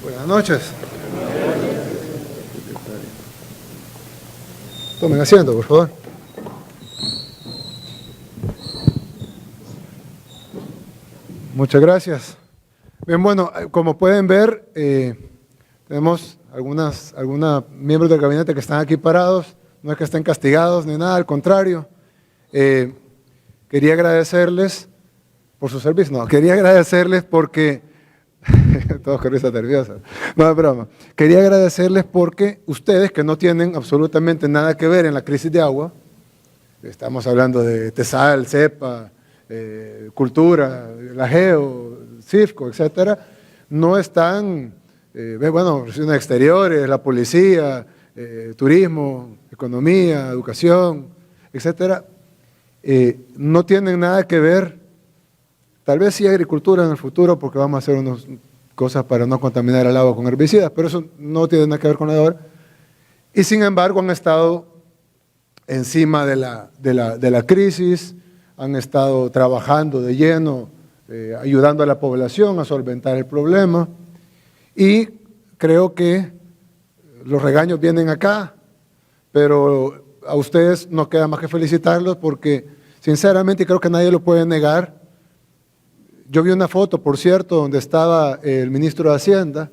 Buenas noches. Tomen asiento, por favor. Muchas gracias. Bien, bueno, como pueden ver, tenemos algunos miembros del gabinete que están aquí parados. No es que estén castigados ni nada, al contrario. Quería agradecerles por su servicio. No, quería agradecerles porque... Todos con risa nerviosa. No, es broma. Quería agradecerles porque ustedes, que no tienen absolutamente nada que ver en la crisis de agua, estamos hablando de TESAL, CEPA, Cultura, la GEO, CIFCO, etcétera, no están, bueno, relaciones exteriores, la policía, turismo, economía, educación, etcétera, no tienen nada que ver. Tal vez sí agricultura en el futuro, porque vamos a hacer unas cosas para no contaminar el agua con herbicidas, pero eso no tiene nada que ver con la de ahora. Y sin embargo han estado encima de la crisis, han estado trabajando de lleno, ayudando a la población a solventar el problema. Y creo que los regaños vienen acá, pero a ustedes no queda más que felicitarlos porque sinceramente creo que nadie lo puede negar. Yo vi una foto, por cierto, donde estaba el ministro de Hacienda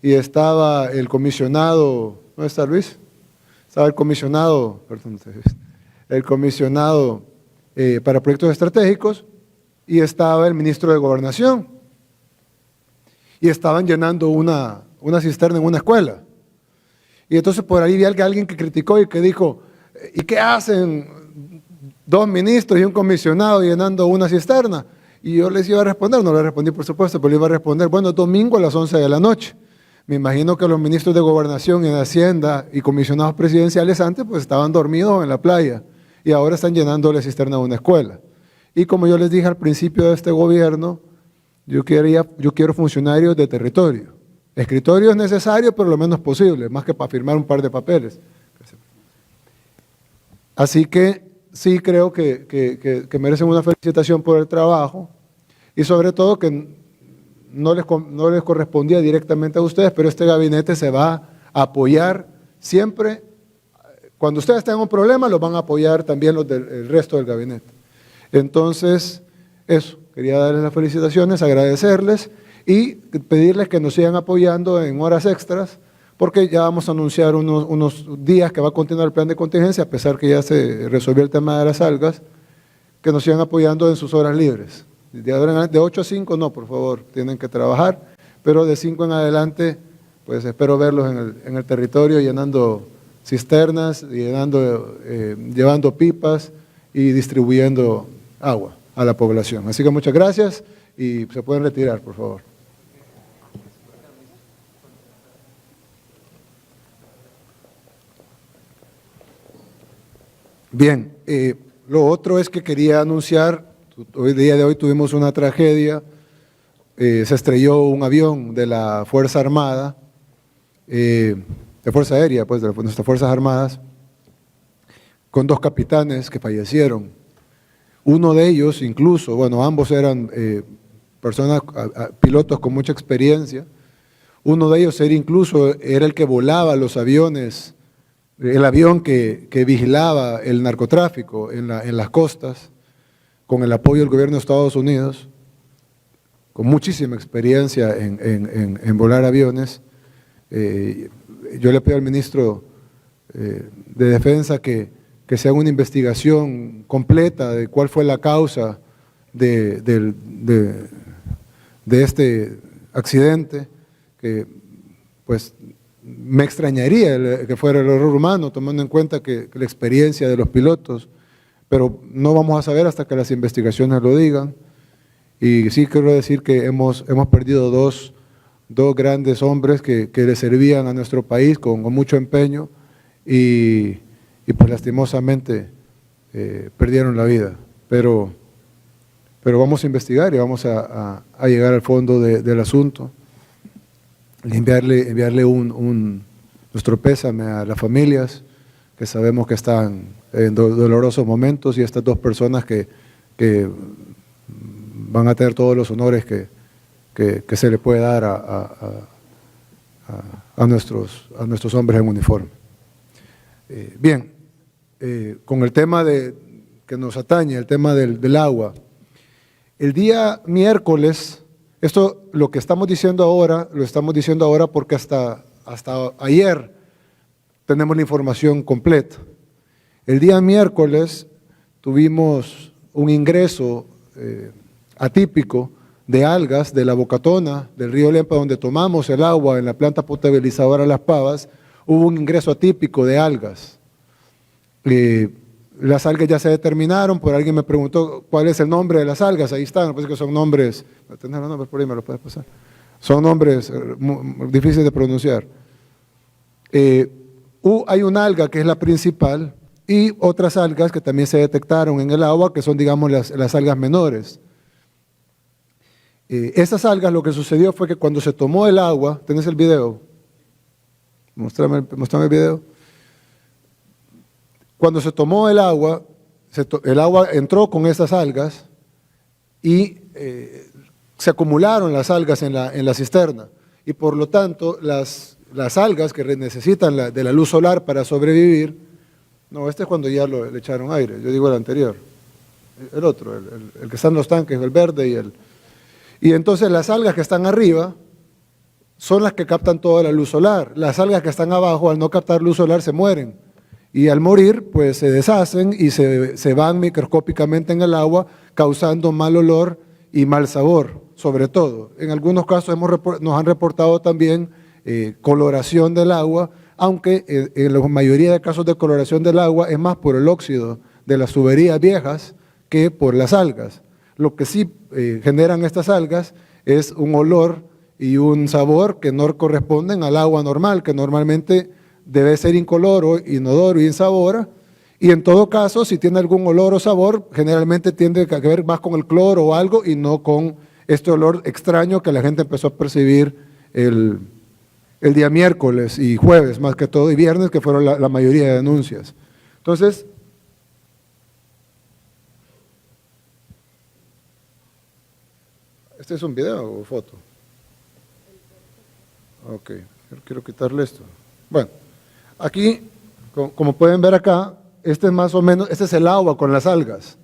y estaba el comisionado, ¿dónde está Luis? Estaba el comisionado, perdón, el comisionado para proyectos estratégicos y estaba el ministro de Gobernación y estaban llenando una cisterna en una escuela. Y entonces por ahí vi a alguien que criticó y que dijo, ¿y qué hacen dos ministros y un comisionado llenando una cisterna? Y yo les iba a responder, no le respondí por supuesto, pero le iba a responder, bueno, domingo a las 11 de la noche. Me imagino que los ministros de Gobernación y de Hacienda y comisionados presidenciales antes pues estaban dormidos en la playa y ahora están llenando la cisterna de una escuela. Y como yo les dije al principio de este gobierno, yo quiero funcionarios de territorio. Escritorio es necesario, pero lo menos posible, más que para firmar un par de papeles. Así que sí creo que merecen una felicitación por el trabajo y sobre todo que no les correspondía directamente a ustedes, pero este gabinete se va a apoyar siempre. Cuando ustedes tengan un problema, los van a apoyar también el resto del gabinete. Entonces, eso, quería darles las felicitaciones, agradecerles y pedirles que nos sigan apoyando en horas extras, porque ya vamos a anunciar unos días que va a continuar el plan de contingencia, a pesar que ya se resolvió el tema de las algas, que nos sigan apoyando en sus horas libres. De 8 a 5 no, por favor, tienen que trabajar, pero de 5 en adelante, pues espero verlos en el territorio llenando cisternas, llevando pipas y distribuyendo agua a la población. Así que muchas gracias y se pueden retirar, por favor. Bien, lo otro es que quería anunciar, día de hoy tuvimos una tragedia, se estrelló un avión de la Fuerza Armada, de Fuerza Aérea, pues de nuestras Fuerzas Armadas, con 2 capitanes que fallecieron. Uno de ellos incluso, bueno, ambos eran pilotos con mucha experiencia, uno de ellos era el que volaba los aviones, el avión que vigilaba el narcotráfico en las costas, con el apoyo del gobierno de Estados Unidos, con muchísima experiencia en volar aviones. Yo le pido al ministro de Defensa que se haga una investigación completa de cuál fue la causa de este accidente, que pues me extrañaría que fuera el error humano, tomando en cuenta que la experiencia de los pilotos, pero no vamos a saber hasta que las investigaciones lo digan. Y sí quiero decir que hemos perdido dos grandes hombres que le servían a nuestro país con mucho empeño y pues lastimosamente perdieron la vida. Pero vamos a investigar y vamos a llegar al fondo del asunto. Enviarle nuestro pésame a las familias que sabemos que están en dolorosos momentos y estas 2 personas que van a tener todos los honores que se le puede dar a nuestros hombres en uniforme. Bien, con el tema que nos atañe, el tema del agua. El día miércoles, esto lo que estamos diciendo ahora, lo estamos diciendo ahora porque hasta ayer tenemos la información completa. El día miércoles tuvimos un ingreso atípico de algas de la Bocatona, del río Lempa, donde tomamos el agua en la planta potabilizadora Las Pavas. Hubo un ingreso atípico de algas. Las algas ya se determinaron, por alguien me preguntó cuál es el nombre de las algas, ahí están, parece que son nombres, ¿tenés los nombres por ahí? ¿Me los puedes pasar? Son nombres difíciles de pronunciar. Hay una alga que es la principal y otras algas que también se detectaron en el agua, que son, digamos, las algas menores. Esas algas, lo que sucedió fue que cuando se tomó el agua, ¿tenés el video? Mostrame el video. Cuando se tomó el agua entró con esas algas y se acumularon las algas en la cisterna. Y por lo tanto, las algas que necesitan de la luz solar para sobrevivir, no, este es cuando ya le echaron aire, yo digo el anterior, el otro, el que está en los tanques, el verde y entonces las algas que están arriba son las que captan toda la luz solar. Las algas que están abajo, al no captar luz solar, se mueren. Y al morir, pues se deshacen y se van microscópicamente en el agua, causando mal olor y mal sabor, sobre todo. En algunos casos nos han reportado también coloración del agua, aunque en la mayoría de casos de coloración del agua es más por el óxido de las tuberías viejas que por las algas. Lo que sí generan estas algas es un olor y un sabor que no corresponden al agua normal, que normalmente debe ser incoloro, inodoro y insabora, y en todo caso, si tiene algún olor o sabor, generalmente tiende a ver más con el cloro o algo y no con este olor extraño que la gente empezó a percibir el día miércoles y jueves, más que todo, y viernes, que fueron la mayoría de denuncias. Entonces, ¿este es un video o foto? Ok, quiero quitarle esto. Bueno, aquí, como pueden ver acá, este es el agua con las algas.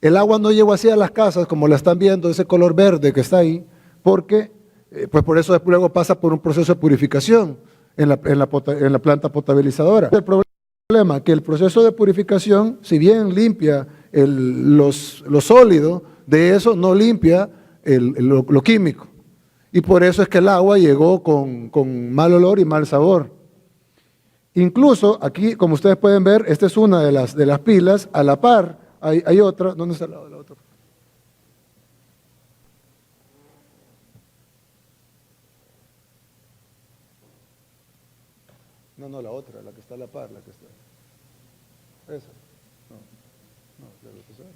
El agua no llegó así a las casas, como la están viendo, ese color verde que está ahí, porque, pues por eso luego pasa por un proceso de purificación en la planta potabilizadora. El problema que el proceso de purificación, si bien limpia lo sólido, de eso no limpia lo químico. Y por eso es que el agua llegó con mal olor y mal sabor. Incluso aquí, como ustedes pueden ver, esta es una de las pilas, a la par hay otra. ¿Dónde está la otra? No, la otra, la que está a la par, la que está. Esa. No, debe pasar.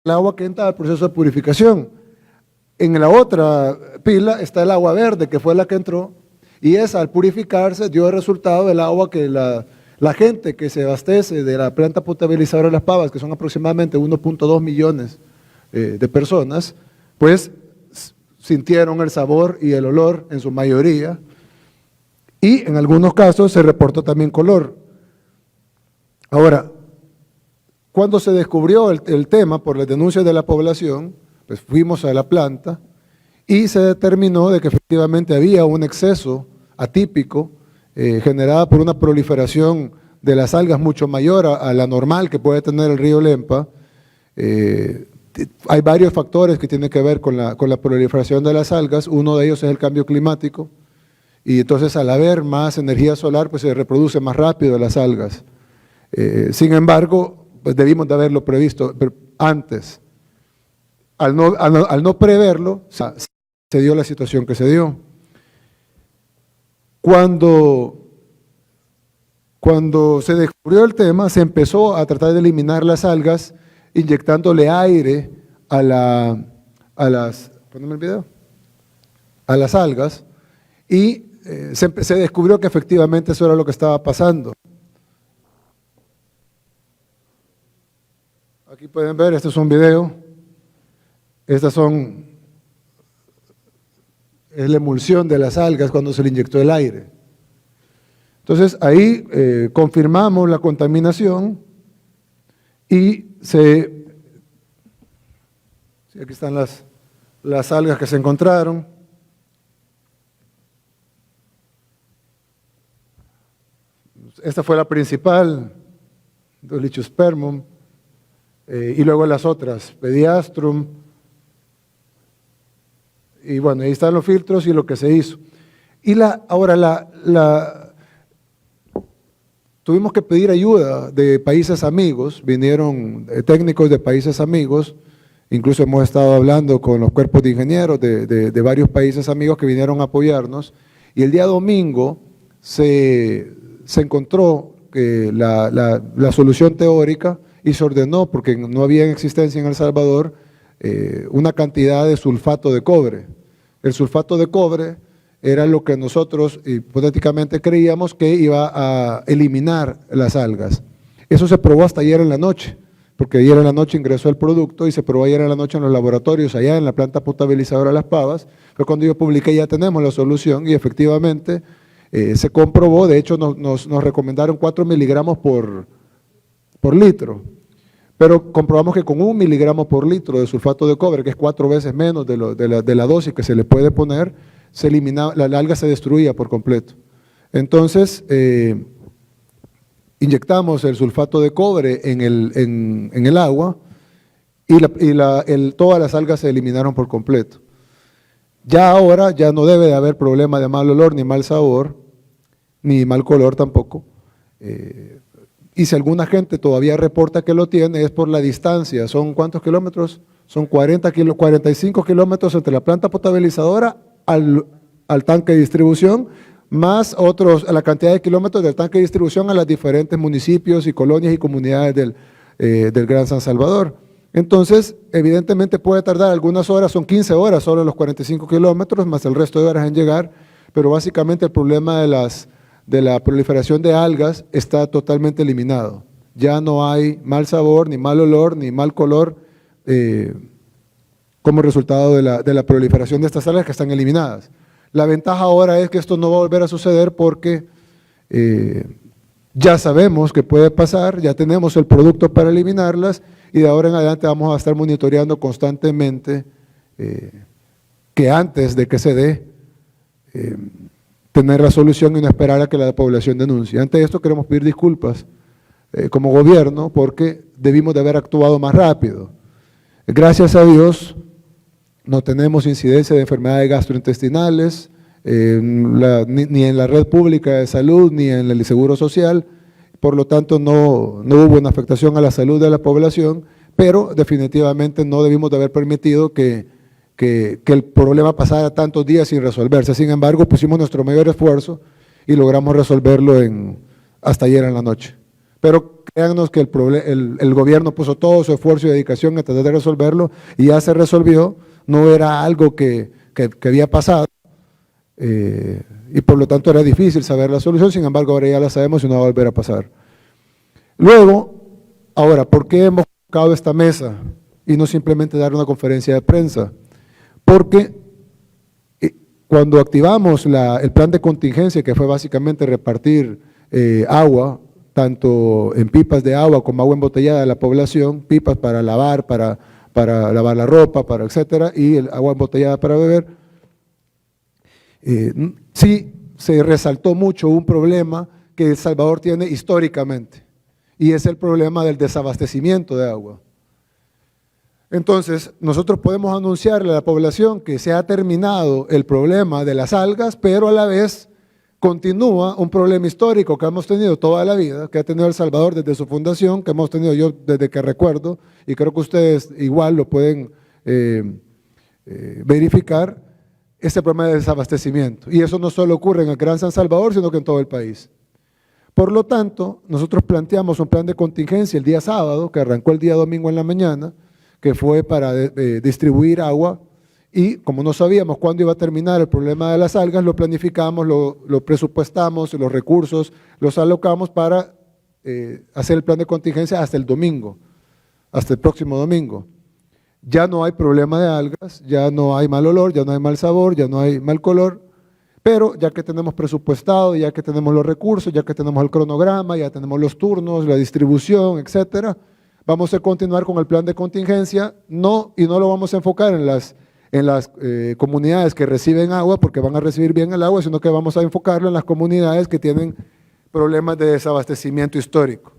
El agua que entra al proceso de purificación. En la otra pila está el agua verde, que fue la que entró, y esa al purificarse dio el resultado del agua que la gente que se abastece de la planta potabilizadora de Las Pavas, que son aproximadamente 1.2 millones de personas, pues sintieron el sabor y el olor en su mayoría, y en algunos casos se reportó también color. Ahora, cuando se descubrió el tema por las denuncias de la población, pues fuimos a la planta y se determinó de que efectivamente había un exceso atípico generado por una proliferación de las algas mucho mayor a la normal que puede tener el río Lempa. Hay varios factores que tienen que ver con la proliferación de las algas, uno de ellos es el cambio climático, y entonces al haber más energía solar, pues se reproduce más rápido las algas. Sin embargo, pues debimos de haberlo previsto antes. Al no preverlo, se dio la situación que se dio. Cuando se descubrió el tema, se empezó a tratar de eliminar las algas inyectándole aire a poneme el video, a las algas, y se descubrió que efectivamente eso era lo que estaba pasando. Aquí pueden ver, este es un video, es la emulsión de las algas cuando se le inyectó el aire. Entonces ahí confirmamos la contaminación y aquí están las algas que se encontraron. Esta fue la principal, Dolichospermum, y luego las otras, Pediastrum, y bueno, ahí están los filtros y lo que se hizo. Y tuvimos que pedir ayuda de países amigos, vinieron técnicos de países amigos, incluso hemos estado hablando con los cuerpos de ingenieros de varios países amigos que vinieron a apoyarnos, y el día domingo se encontró que la solución teórica y se ordenó, porque no había en existencia en El Salvador, una cantidad de sulfato de cobre. El sulfato de cobre era lo que nosotros hipotéticamente creíamos que iba a eliminar las algas. Eso se probó hasta ayer en la noche, porque ayer en la noche ingresó el producto y se probó ayer en la noche en los laboratorios, allá en la planta potabilizadora Las Pavas, pero cuando yo publiqué ya tenemos la solución y efectivamente se comprobó. De hecho nos recomendaron 4 miligramos por litro, pero comprobamos que con 1 miligramo por litro de sulfato de cobre, que es 4 veces menos de la dosis que se le puede poner, se eliminaba, la alga se destruía por completo. Entonces, inyectamos el sulfato de cobre en el agua y todas las algas se eliminaron por completo. Ya ahora ya no debe de haber problema de mal olor, ni mal sabor, ni mal color tampoco. Y si alguna gente todavía reporta que lo tiene, es por la distancia. ¿Son cuántos kilómetros? Son 45 kilómetros entre la planta potabilizadora al tanque de distribución, más la cantidad de kilómetros del tanque de distribución a los diferentes municipios y colonias y comunidades del Gran San Salvador. Entonces, evidentemente puede tardar algunas horas, son 15 horas solo los 45 kilómetros, más el resto de horas en llegar, pero básicamente el problema de la proliferación de algas está totalmente eliminado. Ya no hay mal sabor, ni mal olor, ni mal color como resultado de la proliferación de estas algas que están eliminadas. La ventaja ahora es que esto no va a volver a suceder porque ya sabemos que puede pasar, ya tenemos el producto para eliminarlas y de ahora en adelante vamos a estar monitoreando constantemente que antes de que se dé, tener la solución y no esperar a que la población denuncie. Ante esto queremos pedir disculpas como gobierno porque debimos de haber actuado más rápido. Gracias a Dios no tenemos incidencia de enfermedades gastrointestinales, ni en la red pública de salud, ni en el Seguro Social, por lo tanto no hubo una afectación a la salud de la población, pero definitivamente no debimos de haber permitido que el problema pasara tantos días sin resolverse. Sin embargo, pusimos nuestro mayor esfuerzo y logramos resolverlo hasta ayer en la noche. Pero créannos que el gobierno puso todo su esfuerzo y dedicación a tratar de resolverlo y ya se resolvió, no era algo que había pasado y por lo tanto era difícil saber la solución, sin embargo ahora ya la sabemos y no va a volver a pasar. Luego, ahora, ¿por qué hemos colocado esta mesa y no simplemente dar una conferencia de prensa? Porque cuando activamos el plan de contingencia, que fue básicamente repartir agua, tanto en pipas de agua como agua embotellada a la población, pipas para lavar, para lavar la ropa, etcétera, y el agua embotellada para beber, sí se resaltó mucho un problema que El Salvador tiene históricamente, y es el problema del desabastecimiento de agua. Entonces, nosotros podemos anunciarle a la población que se ha terminado el problema de las algas, pero a la vez continúa un problema histórico que hemos tenido toda la vida, que ha tenido El Salvador desde su fundación, que hemos tenido yo desde que recuerdo, y creo que ustedes igual lo pueden verificar, este problema de desabastecimiento. Y eso no solo ocurre en el Gran San Salvador, sino que en todo el país. Por lo tanto, nosotros planteamos un plan de contingencia el día sábado, que arrancó el día domingo en la mañana, que fue para distribuir agua y como no sabíamos cuándo iba a terminar el problema de las algas, lo planificamos, lo presupuestamos, los recursos los alocamos para hacer el plan de contingencia hasta el domingo, hasta el próximo domingo. Ya no hay problema de algas, ya no hay mal olor, ya no hay mal sabor, ya no hay mal color, pero ya que tenemos presupuestado, ya que tenemos los recursos, ya que tenemos el cronograma, ya tenemos los turnos, la distribución, etcétera, vamos a continuar con el plan de contingencia, y no lo vamos a enfocar en las comunidades que reciben agua, porque van a recibir bien el agua, sino que vamos a enfocarlo en las comunidades que tienen problemas de desabastecimiento histórico.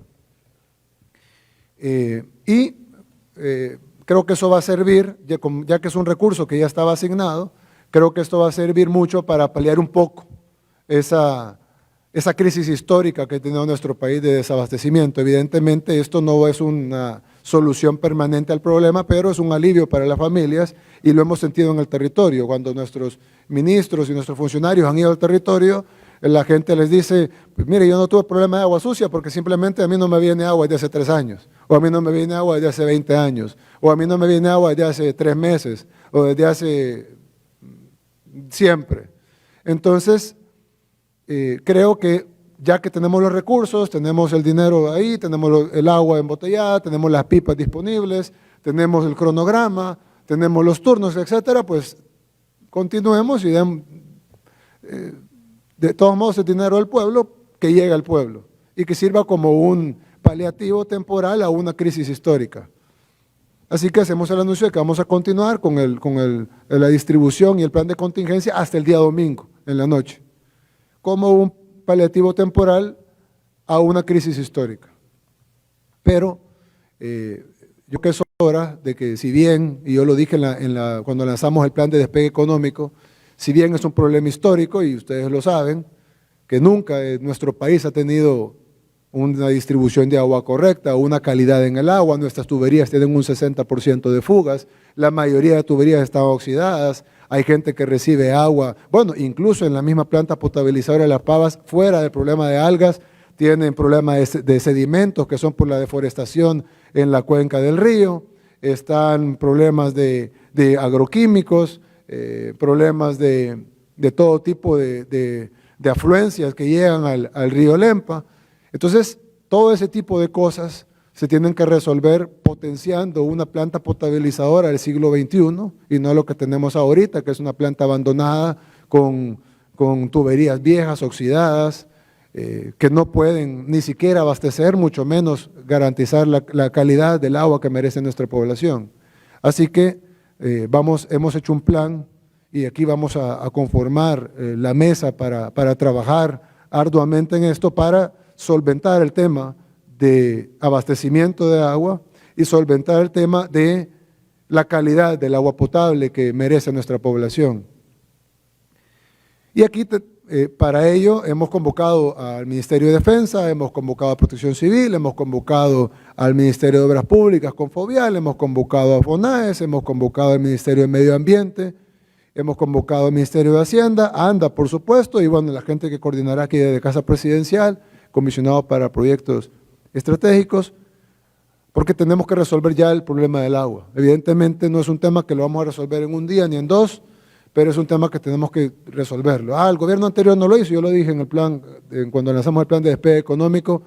Creo que eso va a servir, ya que es un recurso que ya estaba asignado, creo que esto va a servir mucho para paliar un poco esa crisis histórica que ha tenido nuestro país de desabastecimiento. Evidentemente esto no es una solución permanente al problema, pero es un alivio para las familias y lo hemos sentido en el territorio. Cuando nuestros ministros y nuestros funcionarios han ido al territorio, la gente les dice, pues mire, yo no tuve problema de agua sucia porque simplemente a mí no me viene agua desde hace 3 años, o a mí no me viene agua desde hace 20 años, o a mí no me viene agua desde hace 3 meses, o desde hace siempre. Entonces, creo que ya que tenemos los recursos, tenemos el dinero ahí, tenemos el agua embotellada, tenemos las pipas disponibles, tenemos el cronograma, tenemos los turnos, etcétera, pues continuemos y de todos modos el dinero del pueblo que llegue al pueblo y que sirva como un paliativo temporal a una crisis histórica. Así que hacemos el anuncio de que vamos a continuar con la distribución y el plan de contingencia hasta el día domingo, en la noche, como un paliativo temporal a una crisis histórica. Pero yo creo que es hora de que, si bien, y yo lo dije cuando lanzamos el plan de despegue económico, si bien es un problema histórico, y ustedes lo saben, que nunca nuestro país ha tenido una distribución de agua correcta, una calidad en el agua, nuestras tuberías tienen un 60% de fugas, la mayoría de tuberías están oxidadas, hay gente que recibe agua, bueno, incluso en la misma planta potabilizadora de Las Pavas, fuera del problema de algas, tienen problemas de sedimentos que son por la deforestación en la cuenca del río, están problemas de agroquímicos, problemas de todo tipo de afluencias que llegan al río Lempa. Entonces, todo ese tipo de cosas se tienen que resolver potenciando una planta potabilizadora del siglo XXI y no lo que tenemos ahorita, que es una planta abandonada con tuberías viejas, oxidadas, que no pueden ni siquiera abastecer, mucho menos garantizar la calidad del agua que merece nuestra población. Así que hemos hecho un plan y aquí vamos a conformar la mesa para trabajar arduamente en esto para solventar el tema de abastecimiento de agua y solventar el tema de la calidad del agua potable que merece nuestra población. Y aquí para ello hemos convocado al Ministerio de Defensa, hemos convocado a Protección Civil, hemos convocado al Ministerio de Obras Públicas con Fovial, hemos convocado a FONAES, hemos convocado al Ministerio de Medio Ambiente, hemos convocado al Ministerio de Hacienda, a ANDA por supuesto, y bueno, la gente que coordinará aquí desde Casa Presidencial, comisionado para proyectos estratégicos, porque tenemos que resolver ya el problema del agua. Evidentemente no es un tema que lo vamos a resolver en un día ni en 2, pero es un tema que tenemos que resolverlo. El gobierno anterior no lo hizo, yo lo dije en el plan, cuando lanzamos el plan de despegue económico,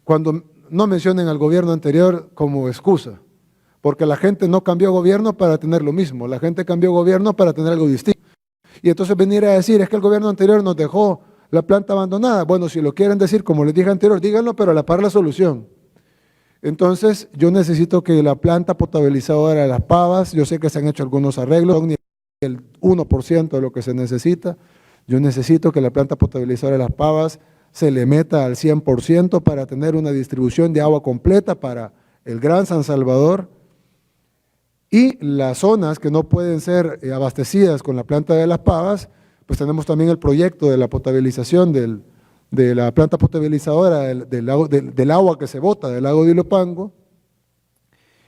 cuando no mencionen al gobierno anterior como excusa, porque la gente no cambió gobierno para tener lo mismo, la gente cambió gobierno para tener algo distinto. Y entonces venir a decir, es que el gobierno anterior nos dejó la planta abandonada. Bueno, si lo quieren decir, como les dije anterior, díganlo, pero a la par la solución. Entonces, yo necesito que la planta potabilizadora de Las Pavas, yo sé que se han hecho algunos arreglos, son el 1% de lo que se necesita. Yo necesito que la planta potabilizadora de Las Pavas se le meta al 100% para tener una distribución de agua completa para el Gran San Salvador. Y las zonas que no pueden ser abastecidas con la planta de Las Pavas, pues tenemos también el proyecto de la potabilización de la planta potabilizadora del agua que se bota del lago de Ilopango,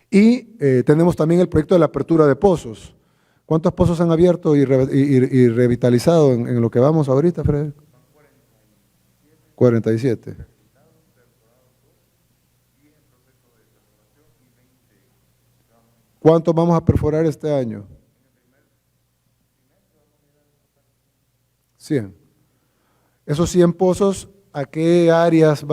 y tenemos también el proyecto de la apertura de pozos. ¿Cuántos pozos han abierto y revitalizado en lo que vamos ahorita, Fred? 47. ¿Cuántos vamos a perforar este año? 100. Esos 100 pozos, ¿a qué áreas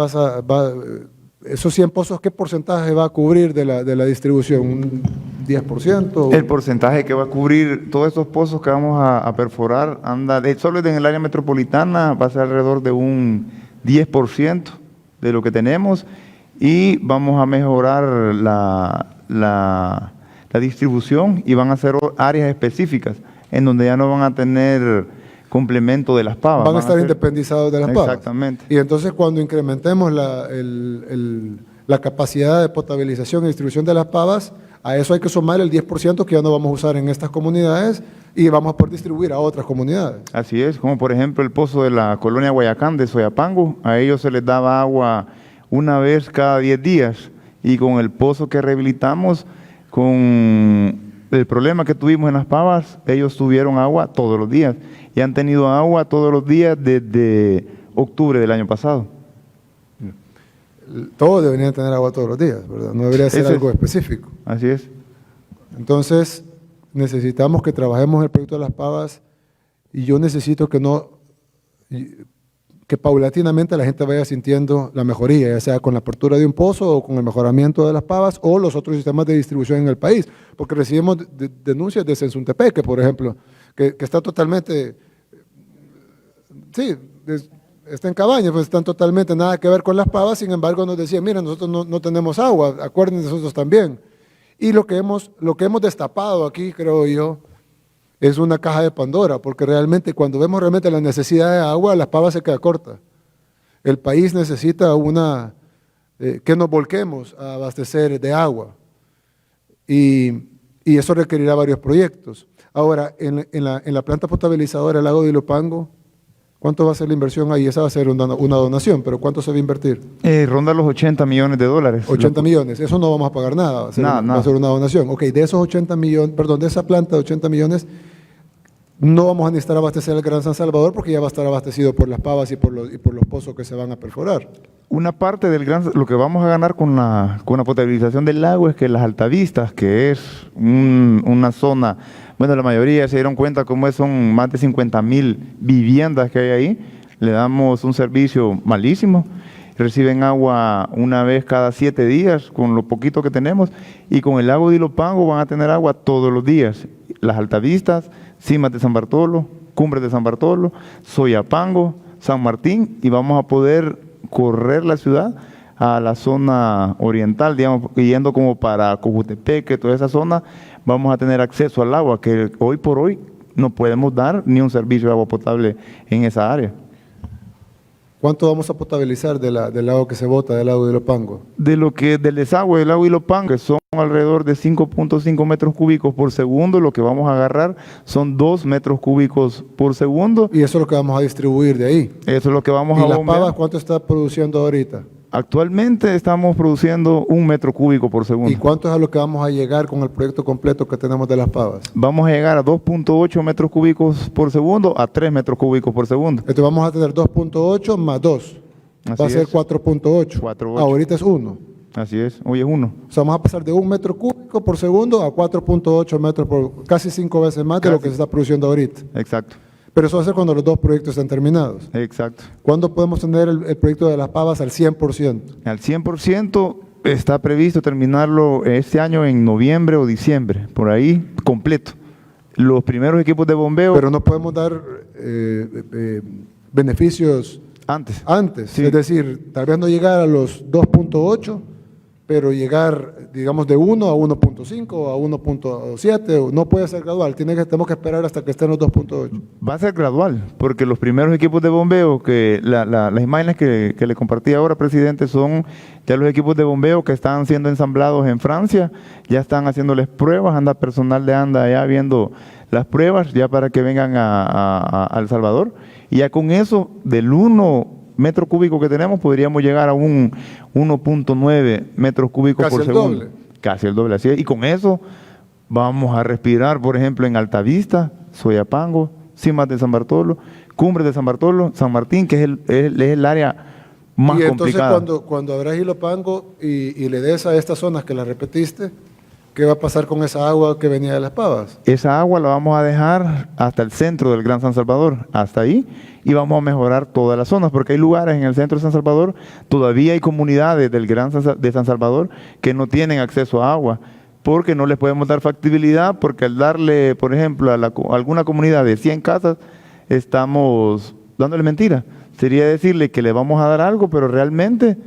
esos 100 pozos, qué porcentaje va a cubrir de la distribución? ¿Un 10%? El porcentaje que va a cubrir todos estos pozos que vamos a perforar solo en el área metropolitana va a ser alrededor de un 10% de lo que tenemos, y vamos a mejorar la distribución, y van a ser áreas específicas en donde ya no van a tener complemento de las pavas. Van a estar independizados de las pavas. Exactamente. Y entonces cuando incrementemos la capacidad de potabilización y distribución de las pavas, a eso hay que sumar el 10% que ya no vamos a usar en estas comunidades y vamos a poder distribuir a otras comunidades. Así es, como por ejemplo el pozo de la colonia Guayacán de Soyapango, a ellos se les daba agua una vez cada 10 días, y con el pozo que rehabilitamos, con el problema que tuvimos en las pavas, ellos tuvieron agua todos los días, y han tenido agua todos los días desde octubre del año pasado. Todos deberían tener agua todos los días, ¿verdad? No debería ser algo específico. Así es. Entonces, necesitamos que trabajemos el proyecto de las pavas, y yo necesito que paulatinamente la gente vaya sintiendo la mejoría, ya sea con la apertura de un pozo o con el mejoramiento de las pavas o los otros sistemas de distribución en el país, porque recibimos denuncias de Sensuntepeque, por ejemplo, que está totalmente, sí, está en cabaña, pues están totalmente nada que ver con las pavas. Sin embargo nos decían, mira, nosotros no tenemos agua, acuérdense de nosotros también. Y lo que hemos destapado aquí, creo yo, es una caja de Pandora, porque realmente cuando vemos realmente la necesidad de agua, las pavas se queda corta. El país necesita que nos volquemos a abastecer de agua, y eso requerirá varios proyectos. Ahora, en la planta potabilizadora del lago de Ilopango, ¿cuánto va a ser la inversión ahí? Esa va a ser una donación, pero ¿cuánto se va a invertir? Ronda los $80 millones. 80 millones, eso no vamos a pagar nada, va a ser una donación. Ok, de esos 80 millones, perdón, de esa planta de 80 millones, no vamos a necesitar abastecer el Gran San Salvador, porque ya va a estar abastecido por las pavas y por los pozos que se van a perforar. Una parte lo que vamos a ganar con la potabilización del lago es que las Altavistas, que es una zona, bueno, la mayoría se dieron cuenta cómo son más de 50,000 viviendas que hay ahí, le damos un servicio malísimo, reciben agua una vez cada 7 días con lo poquito que tenemos, y con el lago de Ilopango van a tener agua todos los días. Las Altavistas, Cimas de San Bartolo, Cumbres de San Bartolo, Soyapango, San Martín, y vamos a poder correr la ciudad a la zona oriental, digamos, yendo como para Cojutepeque, toda esa zona, vamos a tener acceso al agua, que hoy por hoy no podemos dar ni un servicio de agua potable en esa área. ¿Cuánto vamos a potabilizar del agua que se bota del lago de Ilopango? Del desagüe del lago de Ilopango, que son alrededor de 5.5 metros cúbicos por segundo, lo que vamos a agarrar son 2 metros cúbicos por segundo. Y eso es lo que vamos a distribuir de ahí. Eso es lo que vamos a bombear. ¿Y las pavas cuánto está produciendo ahorita? Actualmente estamos produciendo 1 metro cúbico por segundo. ¿Y cuánto es a lo que vamos a llegar con el proyecto completo que tenemos de las pavas? Vamos a llegar a 2.8 metros cúbicos por segundo a 3 metros cúbicos por segundo. Entonces vamos a tener 2.8 más 2. Va a ser 4.8. Ahorita es 1. Así es, hoy es 1. O sea, vamos a pasar de 1 metro cúbico por segundo a 4.8 metros por, casi 5 veces más de lo que se está produciendo ahorita. Exacto. Pero eso va a ser cuando los dos proyectos estén terminados. Exacto. ¿Cuándo podemos tener el proyecto de las pavas al 100%? Al 100% está previsto terminarlo este año en noviembre o diciembre, por ahí completo. Los primeros equipos de bombeo. Pero no podemos dar beneficios antes. Sí. Es decir, tal vez no llegar a los 2.8, pero llegar, digamos, de 1 a 1.5 a 1.7, no puede ser gradual, tenemos que esperar hasta que estén los 2.8. Va a ser gradual, porque los primeros equipos de bombeo, que las imágenes que le compartí ahora, presidente, son ya los equipos de bombeo que están siendo ensamblados en Francia, ya están haciéndoles pruebas, anda personal de ANDA allá viendo las pruebas, ya para que vengan a El Salvador, y ya con eso, del 1 metro cúbico que tenemos, podríamos llegar a un 1.9 metros cúbicos por segundo. Casi el doble. Casi el doble, así es. Y con eso vamos a respirar, por ejemplo, en Altavista, Soyapango, Cimas de San Bartolo, Cumbres de San Bartolo, San Martín, que es el área más complicada. Y entonces cuando abras Ilopango y le des a estas zonas que las repetiste, ¿qué va a pasar con esa agua que venía de Las Pavas? Esa agua la vamos a dejar hasta el centro del Gran San Salvador, hasta ahí, y vamos a mejorar todas las zonas, porque hay lugares en el centro de San Salvador, todavía hay comunidades del de San Salvador que no tienen acceso a agua, porque no les podemos dar factibilidad, porque al darle, por ejemplo, a alguna comunidad de 100 casas, estamos dándole mentira. Sería decirle que le vamos a dar algo, pero realmente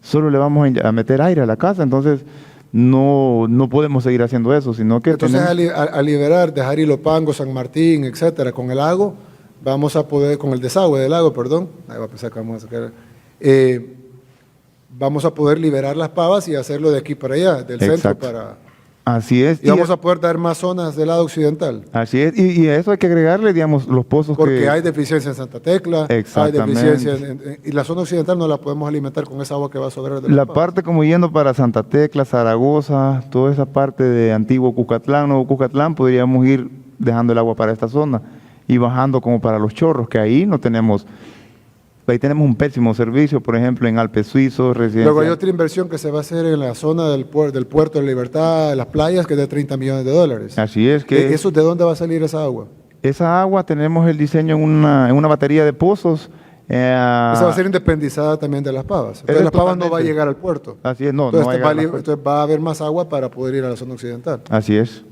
solo le vamos a meter aire a la casa, entonces no podemos seguir haciendo eso, sino que entonces a liberar, dejar Ilopango, San Martín, etcétera, con el lago, vamos a poder, con el desagüe del lago, perdón, ahí va a pensar que vamos a sacar, vamos a poder liberar Las Pavas y hacerlo de aquí para allá, del centro para... Así es. Y vamos a poder dar más zonas del lado occidental. Así es, y a eso hay que agregarle, digamos, los pozos porque hay deficiencia en Santa Tecla, hay deficiencia y la zona occidental no la podemos alimentar con esa agua que va a sobrar de la parte como yendo para Santa Tecla, Zaragoza, toda esa parte de antiguo Cuscatlán, Nuevo Cuscatlán, podríamos ir dejando el agua para esta zona y bajando como para Los Chorros, que ahí no tenemos... Ahí tenemos un pésimo servicio, por ejemplo, en Alpes Suizos, residencial. Luego hay otra inversión que se va a hacer en la zona del puerto de Libertad, de las playas, que es de 30 millones de dólares. Así es. Que ¿Eso de dónde va a salir esa agua? Esa agua tenemos el diseño en una batería de pozos. Esa va a ser independizada también de Las Pavas. Entonces Las Pavas no va a llegar al puerto. Así es, no. Entonces, entonces va a haber más agua para poder ir a la zona occidental. Así es.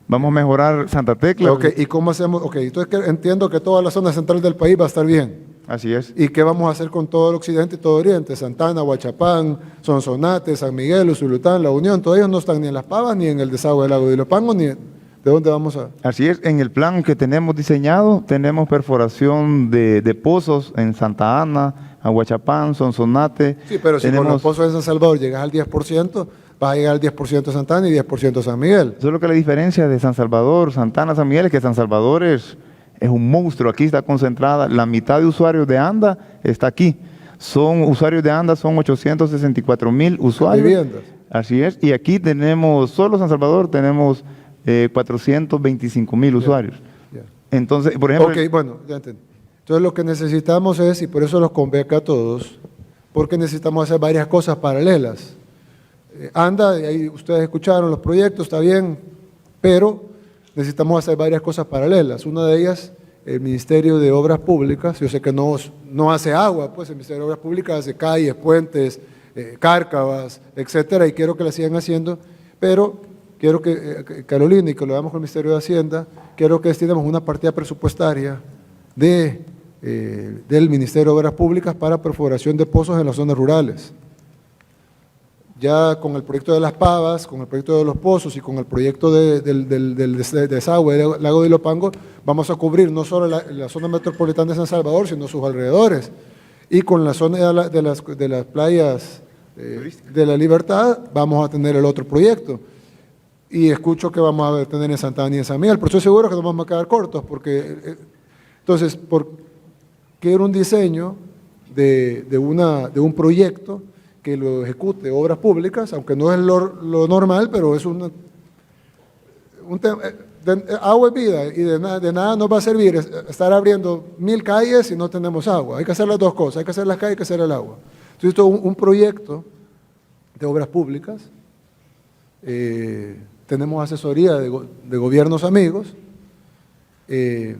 Vamos a mejorar Santa Tecla. Ok, ¿y cómo hacemos? Ok, entonces entiendo que toda la zona central del país va a estar bien. Así es. ¿Y qué vamos a hacer con todo el occidente y todo el oriente? Santana, Huachapán, Sonsonate, San Miguel, Usulután, La Unión, todos ellos no están ni en Las Pavas ni en el desagüe del lago de Ilopango, ni de dónde vamos a... Así es, en el plan que tenemos diseñado, tenemos perforación de pozos en Santa Ana, Aguachapán, Sonsonate. Sí, pero si con los pozos de San Salvador llegas al 10%, vas a llegar al 10% de Santa Ana y 10% de San Miguel. Solo que la diferencia de San Salvador, Santa Ana, San Miguel es que San Salvador es un monstruo, aquí está concentrada, la mitad de usuarios de ANDA está aquí. Usuarios de ANDA son 864,000 usuarios. Viviendas. Así es, y aquí tenemos, solo San Salvador tenemos 425,000 usuarios. Ya. Entonces, por ejemplo... Ok, bueno, ya entendí. Entonces lo que necesitamos es, y por eso los convoca a todos, porque necesitamos hacer varias cosas paralelas. ANDA, ahí ustedes escucharon los proyectos, está bien, pero necesitamos hacer varias cosas paralelas. Una de ellas, el Ministerio de Obras Públicas. Yo sé que no hace agua, pues el Ministerio de Obras Públicas hace calles, puentes, cárcavas, etcétera, y quiero que la sigan haciendo, pero quiero que Carolina, y que lo hagamos con el Ministerio de Hacienda, quiero que destinemos una partida presupuestaria del Ministerio de Obras Públicas para perforación de pozos en las zonas rurales. Ya con el proyecto de Las Pavas, con el proyecto de los pozos y con el proyecto del desagüe del lago de Ilopango, vamos a cubrir no solo la zona metropolitana de San Salvador, sino sus alrededores. Y con la zona de las playas de la Libertad, vamos a tener el otro proyecto. Y escucho que vamos a tener en Santa Ana y en San Miguel, pero estoy seguro que nos vamos a quedar cortos, porque entonces, quiero un diseño de un proyecto que lo ejecute Obras Públicas, aunque no es lo normal, pero es un tema, agua es vida, y de nada nos va a servir estar abriendo 1000 calles si no tenemos agua. Hay que hacer las dos cosas, hay que hacer las calles y hay que hacer el agua. Entonces, esto es un proyecto de obras públicas, tenemos asesoría de gobiernos amigos que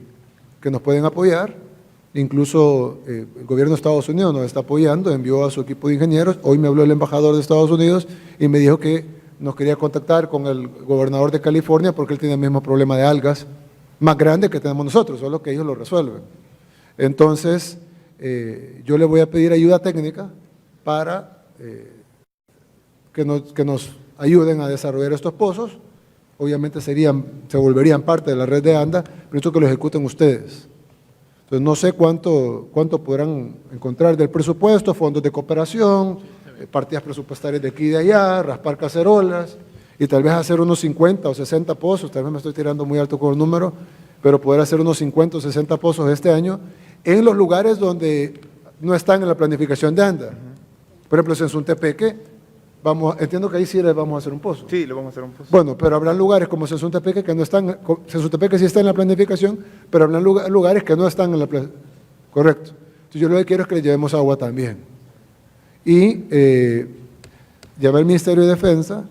nos pueden apoyar. Incluso el gobierno de Estados Unidos nos está apoyando, envió a su equipo de ingenieros. Hoy me habló el embajador de Estados Unidos y me dijo que nos quería contactar con el gobernador de California porque él tiene el mismo problema de algas más grande que tenemos nosotros, solo que ellos lo resuelven. Entonces, yo le voy a pedir ayuda técnica para que nos ayuden a desarrollar estos pozos. Obviamente se volverían parte de la red de ANDA, pero esto que lo ejecuten ustedes. Entonces, no sé cuánto podrán encontrar del presupuesto, fondos de cooperación, partidas presupuestarias de aquí y de allá, raspar cacerolas, y tal vez hacer unos 50 o 60 pozos, tal vez me estoy tirando muy alto con el número, pero poder hacer unos 50 o 60 pozos este año en los lugares donde no están en la planificación de ANDA. Por ejemplo, en Suntepeque, entiendo que ahí sí les vamos a hacer un pozo. Sí, le vamos a hacer un pozo. Bueno, pero habrá lugares como Sensontepeque que no están, Sensontepeque sí está en la planificación, pero habrá lugares que no están en la planificación. Correcto. Entonces yo lo que quiero es que le llevemos agua también. Y llamé al Ministerio de Defensa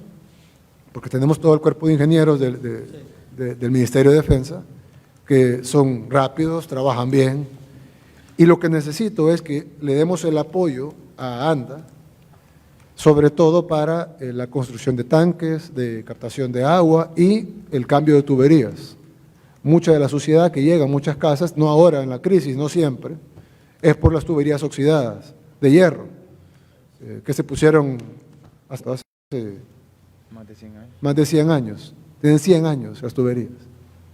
porque tenemos todo el cuerpo de ingenieros del Ministerio de Defensa, que son rápidos, trabajan bien, y lo que necesito es que le demos el apoyo a ANDA, sobre todo para la construcción de tanques, de captación de agua y el cambio de tuberías. Mucha de la suciedad que llega a muchas casas, no ahora en la crisis, no siempre, es por las tuberías oxidadas de hierro, que se pusieron hasta hace Más de 100 años. más de 100 años. Tienen 100 años las tuberías.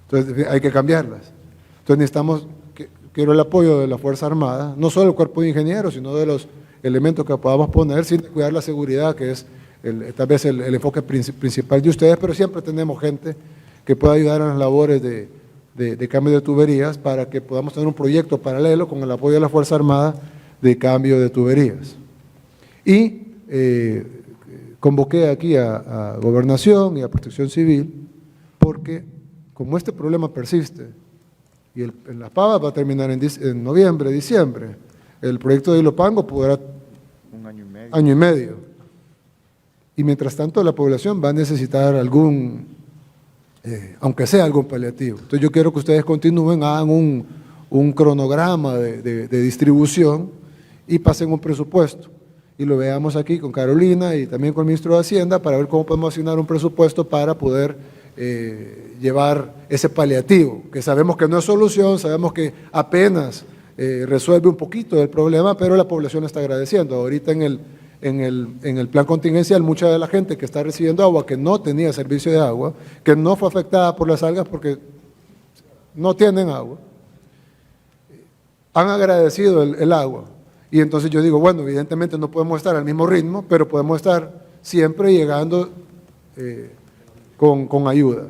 Entonces hay que cambiarlas. Entonces necesitamos, quiero el apoyo de la Fuerza Armada, no solo el cuerpo de ingenieros, sino de los elementos que podamos poner sin cuidar la seguridad, que es tal vez el enfoque principal de ustedes, pero siempre tenemos gente que pueda ayudar en las labores de cambio de tuberías para que podamos tener un proyecto paralelo con el apoyo de la Fuerza Armada de cambio de tuberías. Y convoqué aquí a Gobernación y a Protección Civil porque como este problema persiste y en Las Pavas va a terminar en noviembre, diciembre, el proyecto de Ilopango podrá Un año y medio. año y medio. Y mientras tanto la población va a necesitar algún, aunque sea algún paliativo. Entonces yo quiero que ustedes continúen, hagan un cronograma de distribución y pasen un presupuesto. Y lo veamos aquí con Carolina y también con el ministro de Hacienda para ver cómo podemos asignar un presupuesto para poder llevar ese paliativo, que sabemos que no es solución, sabemos que apenas resuelve un poquito del problema, pero la población lo está agradeciendo. Ahorita en el plan contingencial, mucha de la gente que está recibiendo agua, que no tenía servicio de agua, que no fue afectada por las algas porque no tienen agua, han agradecido el agua. Y entonces yo digo, bueno, evidentemente no podemos estar al mismo ritmo, pero podemos estar siempre llegando con ayuda.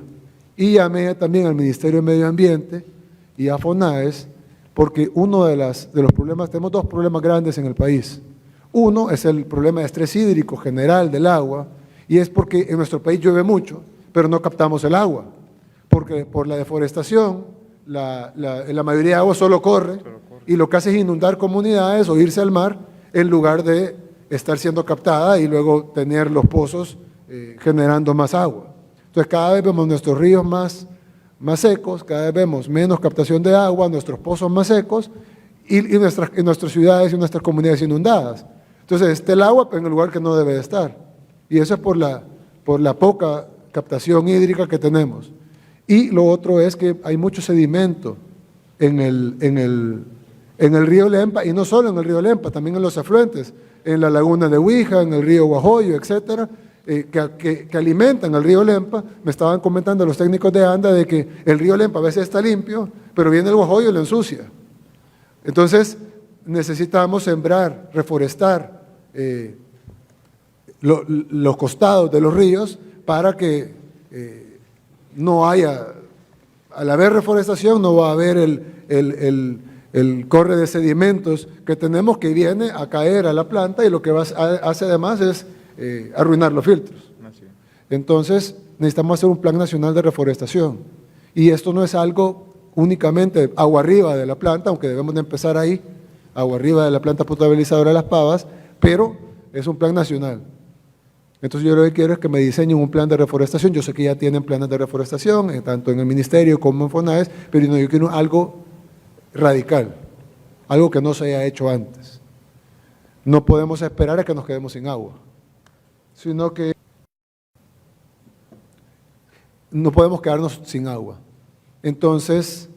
Y llamé también al Ministerio de Medio Ambiente y a FONAES, porque uno de los problemas, tenemos dos problemas grandes en el país. Uno es el problema de estrés hídrico general del agua, y es porque en nuestro país llueve mucho, pero no captamos el agua, porque por la deforestación, la mayoría de agua solo corre, y lo que hace es inundar comunidades o irse al mar, en lugar de estar siendo captada y luego tener los pozos generando más agua. Entonces cada vez vemos nuestros ríos más secos, cada vez vemos menos captación de agua, nuestros pozos más secos y nuestras ciudades y nuestras comunidades inundadas. Entonces está el agua en el lugar que no debe de estar. Y eso es por la poca captación hídrica que tenemos. Y lo otro es que hay mucho sedimento en el río Lempa, y no solo en el río Lempa, también en los afluentes, en la laguna de Huija, en el río Guajoyo, etcétera, que alimentan el río Lempa. Me estaban comentando los técnicos de ANDA de que el río Lempa a veces está limpio, pero viene el Guajoyo y lo ensucia. Entonces necesitamos sembrar, reforestar los costados de los ríos para que no haya, al haber reforestación no va a haber el corre de sedimentos que tenemos, que viene a caer a la planta y lo que hace además es arruinar los filtros. Entonces necesitamos hacer un plan nacional de reforestación, y esto no es algo únicamente agua arriba de la planta, aunque debemos de empezar ahí, agua arriba de la planta potabilizadora de Las Pavas, pero es un plan nacional. Entonces yo lo que quiero es que me diseñen un plan de reforestación. Yo sé que ya tienen planes de reforestación, tanto en el ministerio como en FONAES, pero no, yo quiero algo radical, algo que no se haya hecho antes. No podemos esperar a que nos quedemos sin agua, sino que no podemos quedarnos sin agua. Entonces,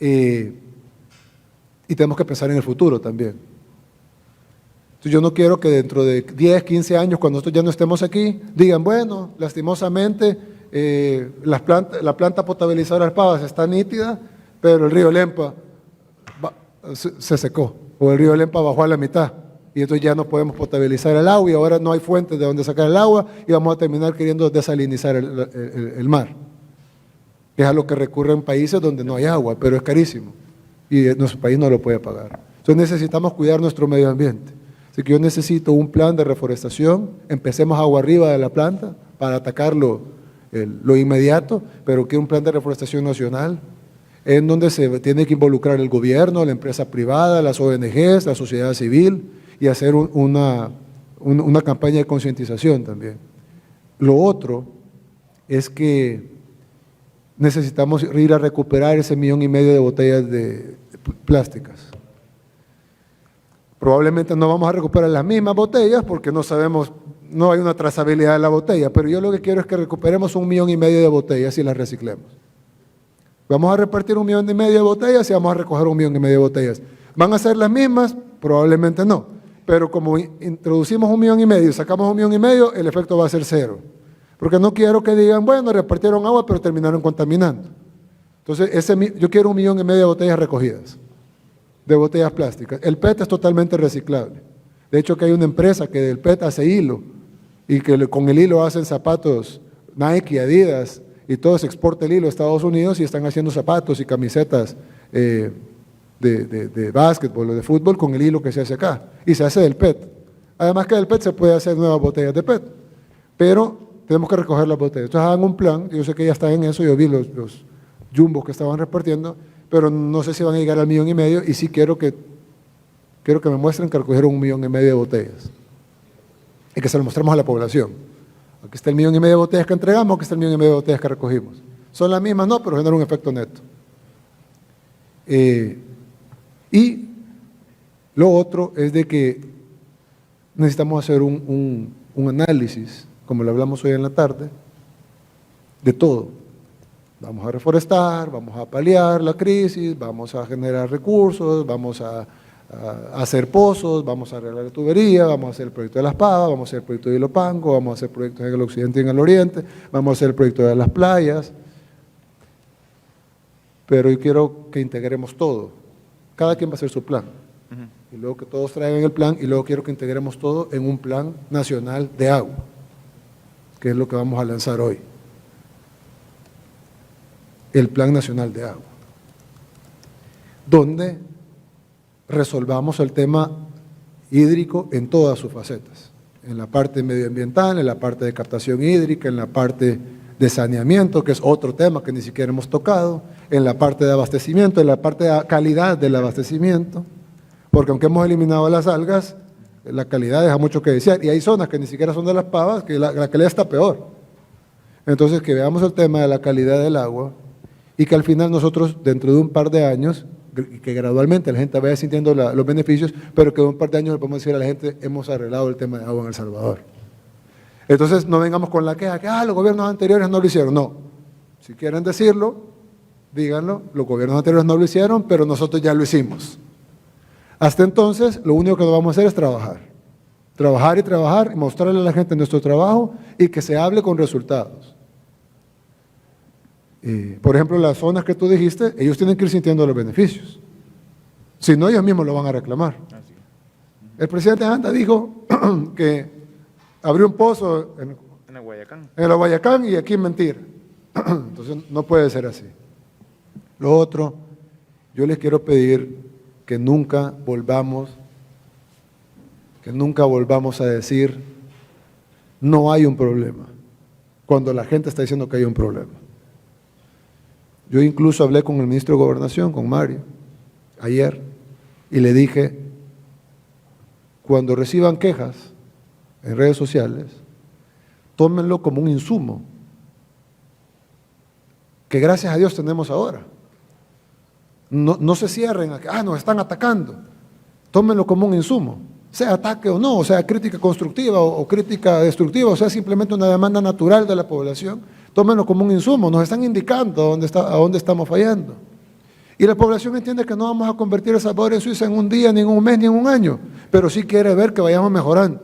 y tenemos que pensar en el futuro también. Entonces, yo no quiero que dentro de 10, 15 años, cuando nosotros ya no estemos aquí, digan, bueno, lastimosamente, la planta potabilizadora de Las Pavas está nítida, pero el río Lempa se secó, o el río Lempa bajó a la mitad, y entonces ya no podemos potabilizar el agua, y ahora no hay fuentes de donde sacar el agua, y vamos a terminar queriendo desalinizar el mar. Es a lo que recurre en países donde no hay agua, pero es carísimo, y nuestro país no lo puede pagar. Entonces necesitamos cuidar nuestro medio ambiente. Así que yo necesito un plan de reforestación, empecemos agua arriba de la planta para atacar lo inmediato, pero que un plan de reforestación nacional, en donde se tiene que involucrar el gobierno, la empresa privada, las ONGs, la sociedad civil, y hacer una campaña de concientización también. Lo otro es que necesitamos ir a recuperar ese 1,5 millones de botellas de plásticas. Probablemente no vamos a recuperar las mismas botellas porque no sabemos, no hay una trazabilidad de la botella, pero yo lo que quiero es que recuperemos 1,5 millones de botellas y las reciclemos. Vamos a repartir 1,5 millones de botellas y vamos a recoger 1,5 millones de botellas. ¿Van a ser las mismas? Probablemente no, pero como introducimos 1,5 millones y sacamos 1,5 millones, el efecto va a ser cero. Porque no quiero que digan, bueno, repartieron agua, pero terminaron contaminando. Entonces, yo quiero 1,5 millones de botellas recogidas, de botellas plásticas. El PET es totalmente reciclable. De hecho, que hay una empresa que del PET hace hilo, y que con el hilo hacen zapatos Nike, Adidas, y todo se exporta el hilo a Estados Unidos y están haciendo zapatos y camisetas de básquetbol o de fútbol con el hilo que se hace acá. Y se hace del PET. Además que del PET se puede hacer nuevas botellas de PET. Pero tenemos que recoger las botellas. Entonces hagan un plan, yo sé que ya están en eso, yo vi los jumbos que estaban repartiendo, pero no sé si van a llegar al 1,5 millones y sí quiero que me muestren que recogieron 1,5 millones de botellas y que se lo mostremos a la población. Aquí está el 1,5 millones de botellas que entregamos, aquí está el 1,5 millones de botellas que recogimos. Son las mismas, no, pero generan un efecto neto. Y lo otro es de que necesitamos hacer un análisis, como lo hablamos hoy en la tarde, de todo. Vamos a reforestar, vamos a paliar la crisis, vamos a generar recursos, vamos a hacer pozos, vamos a arreglar la tubería, vamos a hacer el proyecto de las Pavas, vamos a hacer el proyecto de Ilopango, vamos a hacer proyectos en el occidente y en el oriente, vamos a hacer el proyecto de las playas. Pero yo quiero que integremos todo. Cada quien va a hacer su plan. Y luego que todos traigan el plan y luego quiero que integremos todo en un plan nacional de agua, que es lo que vamos a lanzar hoy. El Plan Nacional de Agua, donde resolvamos el tema hídrico en todas sus facetas, en la parte medioambiental, en la parte de captación hídrica, en la parte de saneamiento, que es otro tema que ni siquiera hemos tocado, en la parte de abastecimiento, en la parte de calidad del abastecimiento, porque aunque hemos eliminado las algas, la calidad deja mucho que desear, y hay zonas que ni siquiera son de las Pavas, que la calidad está peor. Entonces, que veamos el tema de la calidad del agua, y que al final nosotros, dentro de un par de años, que gradualmente la gente vaya sintiendo los beneficios, pero que en un par de años le podemos decir a la gente, hemos arreglado el tema de agua en El Salvador. Entonces, no vengamos con la queja que los gobiernos anteriores no lo hicieron. No, si quieren decirlo, díganlo, los gobiernos anteriores no lo hicieron, pero nosotros ya lo hicimos. Hasta entonces, lo único que vamos a hacer es trabajar. Trabajar y trabajar, y mostrarle a la gente nuestro trabajo y que se hable con resultados. Por ejemplo, las zonas que tú dijiste, ellos tienen que ir sintiendo los beneficios. Si no, ellos mismos lo van a reclamar. El presidente Anda dijo que abrió un pozo en el Guayacán y aquí mentira. Entonces, no puede ser así. Lo otro, yo les quiero pedir que nunca volvamos a decir no hay un problema, cuando la gente está diciendo que hay un problema. Yo incluso hablé con el ministro de Gobernación, con Mario, ayer, y le dije, cuando reciban quejas en redes sociales, tómenlo como un insumo, que gracias a Dios tenemos ahora. No se cierren a que, nos están atacando. Tómenlo como un insumo, sea ataque o no, o sea crítica constructiva o crítica destructiva, o sea simplemente una demanda natural de la población. Tómenlo como un insumo, nos están indicando a dónde estamos fallando. Y la población entiende que no vamos a convertir El Salvador en Suiza en un día, ni en un mes, ni en un año, pero sí quiere ver que vayamos mejorando.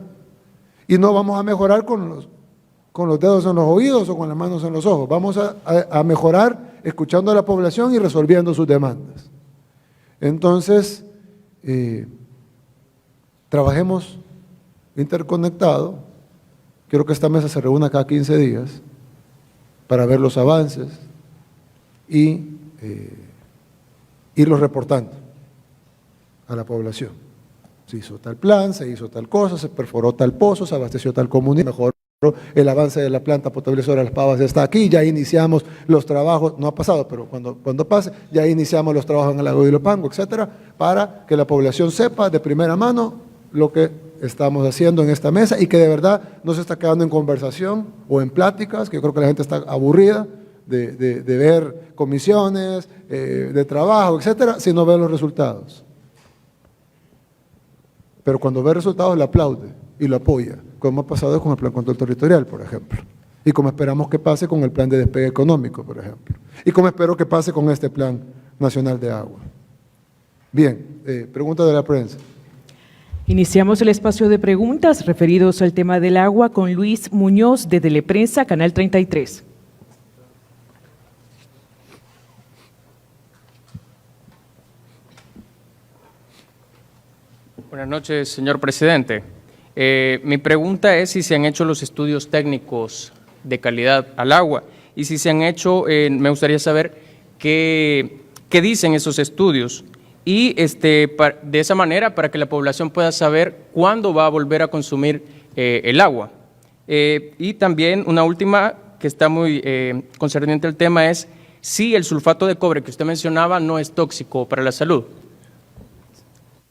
Y no vamos a mejorar con los dedos en los oídos o con las manos en los ojos, vamos a mejorar escuchando a la población y resolviendo sus demandas. Entonces, trabajemos interconectado. Quiero que esta mesa se reúna cada 15 días para ver los avances y irlos reportando a la población. Se hizo tal plan, se hizo tal cosa, se perforó tal pozo, se abasteció tal comunidad, mejoró el avance de la planta potabilizadora de Las Pavas está aquí, ya iniciamos los trabajos, no ha pasado, pero cuando pase, ya iniciamos los trabajos en el lago de Ilopango, etcétera, para que la población sepa de primera mano lo que estamos haciendo en esta mesa y que de verdad no se está quedando en conversación o en pláticas, que yo creo que la gente está aburrida de ver comisiones, de trabajo, etcétera, sino ver los resultados. Pero cuando ve resultados le aplaude y lo apoya, como ha pasado con el Plan Control Territorial, por ejemplo, y como esperamos que pase con el Plan de Despegue Económico, por ejemplo, y como espero que pase con este Plan Nacional de Agua. Bien, pregunta de la prensa. Iniciamos el espacio de preguntas referidos al tema del agua con Luis Muñoz de Teleprensa, Canal 33. Buenas noches, señor presidente. Mi pregunta es si se han hecho los estudios técnicos de calidad al agua y si se han hecho, me gustaría saber qué dicen esos estudios y de esa manera para que la población pueda saber cuándo va a volver a consumir el agua. Y también una última que está muy concerniente al tema es si el sulfato de cobre que usted mencionaba no es tóxico para la salud.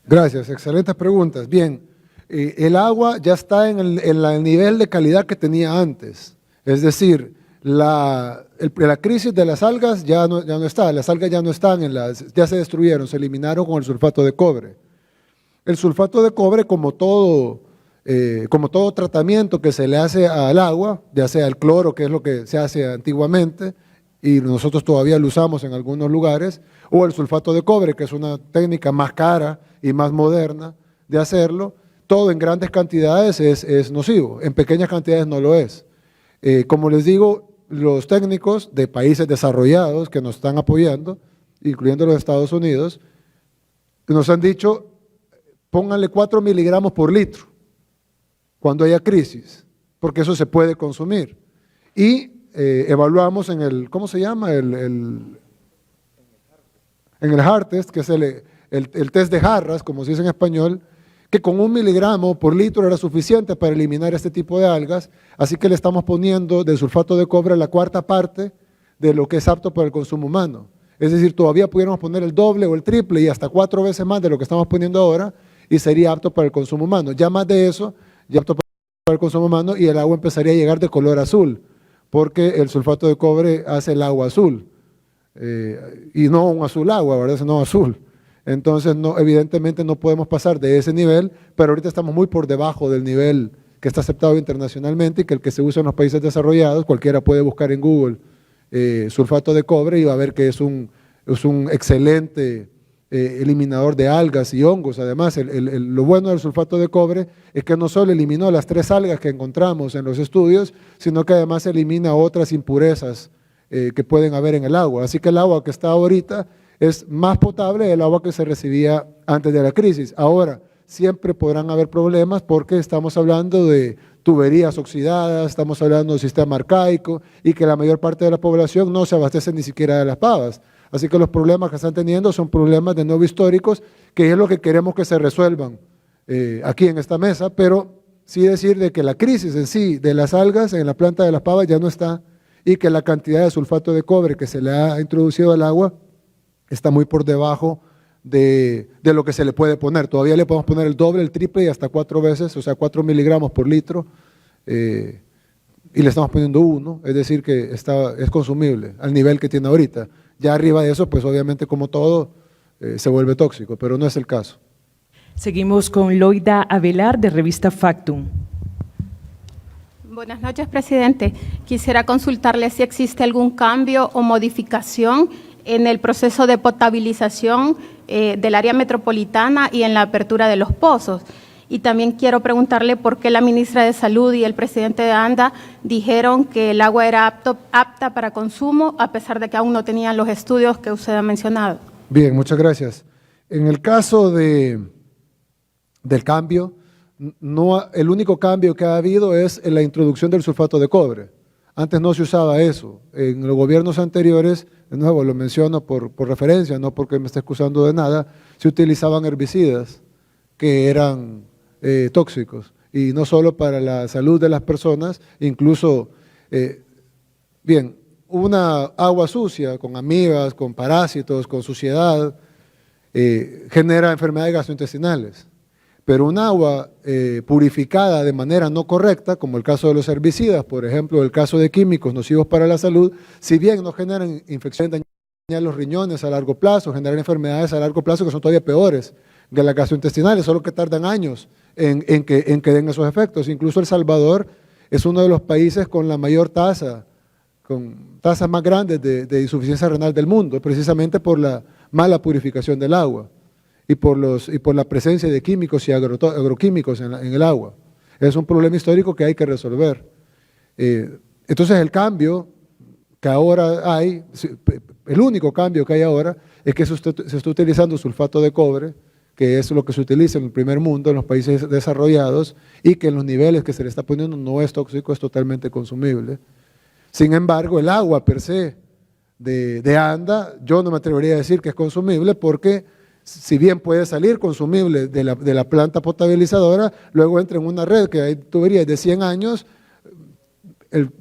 Gracias, excelentes preguntas. Bien, el agua ya está en el nivel de calidad que tenía antes. Es decir, la crisis de las algas ya no está, las algas ya no están, ya se destruyeron, se eliminaron con el sulfato de cobre. El sulfato de cobre, como todo tratamiento que se le hace al agua, ya sea el cloro, que es lo que se hace antiguamente, y nosotros todavía lo usamos en algunos lugares, o el sulfato de cobre, que es una técnica más cara y más moderna de hacerlo, todo en grandes cantidades es nocivo, en pequeñas cantidades no lo es. Como les digo, los técnicos de países desarrollados que nos están apoyando, incluyendo los Estados Unidos, nos han dicho, pónganle 4 miligramos por litro cuando haya crisis, porque eso se puede consumir. Y evaluamos en el, ¿cómo se llama? En el HART test, que es el test de jarras, como se dice en español, que con 1 miligramo por litro era suficiente para eliminar este tipo de algas, así que le estamos poniendo del sulfato de cobre la 4ª parte de lo que es apto para el consumo humano. Es decir, todavía pudiéramos poner el doble o el triple y hasta 4 veces más de lo que estamos poniendo ahora y sería apto para el consumo humano. Ya más de eso, ya apto para el consumo humano y el agua empezaría a llegar de color azul, porque el sulfato de cobre hace el agua azul, y no un azul agua, ¿verdad? Sino azul. Entonces, evidentemente no podemos pasar de ese nivel, pero ahorita estamos muy por debajo del nivel que está aceptado internacionalmente y que el que se usa en los países desarrollados, cualquiera puede buscar en Google sulfato de cobre y va a ver que es un excelente eliminador de algas y hongos. Además, lo bueno del sulfato de cobre es que no solo eliminó las 3 algas que encontramos en los estudios, sino que además elimina otras impurezas que pueden haber en el agua. Así que el agua que está ahorita es más potable del agua que se recibía antes de la crisis. Ahora, siempre podrán haber problemas porque estamos hablando de tuberías oxidadas, estamos hablando de un sistema arcaico y que la mayor parte de la población no se abastece ni siquiera de las pavas. Así que los problemas que están teniendo son problemas de nuevo históricos, que es lo que queremos que se resuelvan aquí en esta mesa, pero sí decir de que la crisis en sí de las algas en la planta de las pavas ya no está y que la cantidad de sulfato de cobre que se le ha introducido al agua está muy por debajo de lo que se le puede poner. Todavía le podemos poner el doble, el triple y hasta 4 veces, o sea, 4 miligramos por litro, y le estamos poniendo 1, es decir, que es consumible al nivel que tiene ahorita. Ya arriba de eso, pues obviamente como todo, se vuelve tóxico, pero no es el caso. Seguimos con Loida Avelar de Revista Factum. Buenas noches, presidente. Quisiera consultarle si existe algún cambio o modificación en el proceso de potabilización del área metropolitana y en la apertura de los pozos. Y también quiero preguntarle por qué la ministra de Salud y el presidente de ANDA dijeron que el agua era apta para consumo, a pesar de que aún no tenían los estudios que usted ha mencionado. Bien, muchas gracias. En el caso del cambio, el único cambio que ha habido es en la introducción del sulfato de cobre. Antes no se usaba eso. En los gobiernos anteriores, de nuevo lo menciono por referencia, no porque me esté excusando de nada, se utilizaban herbicidas que eran tóxicos, y no solo para la salud de las personas, incluso, bien, una agua sucia, con amigas, con parásitos, con suciedad, genera enfermedades gastrointestinales. pero un agua purificada de manera no correcta, como el caso de los herbicidas, por ejemplo, el caso de químicos nocivos para la salud, si bien no generan infecciones, dañan los riñones a largo plazo, generan enfermedades a largo plazo que son todavía peores que las gastrointestinales, solo que tardan años en que den esos efectos. Incluso El Salvador es uno de los países con la mayor tasa, con tasas más grandes de insuficiencia renal del mundo, precisamente por la mala purificación del agua y por la presencia de químicos y agroquímicos en el agua. Es un problema histórico que hay que resolver. Entonces el cambio que ahora hay, el único cambio que hay ahora es que se está utilizando sulfato de cobre, que es lo que se utiliza en el primer mundo, en los países desarrollados, y que en los niveles que se le está poniendo no es tóxico, es totalmente consumible. Sin embargo, el agua per se de ANDA, yo no me atrevería a decir que es consumible, porque si bien puede salir consumible de la planta potabilizadora, luego entra en una red que hay tuberías de 100 años,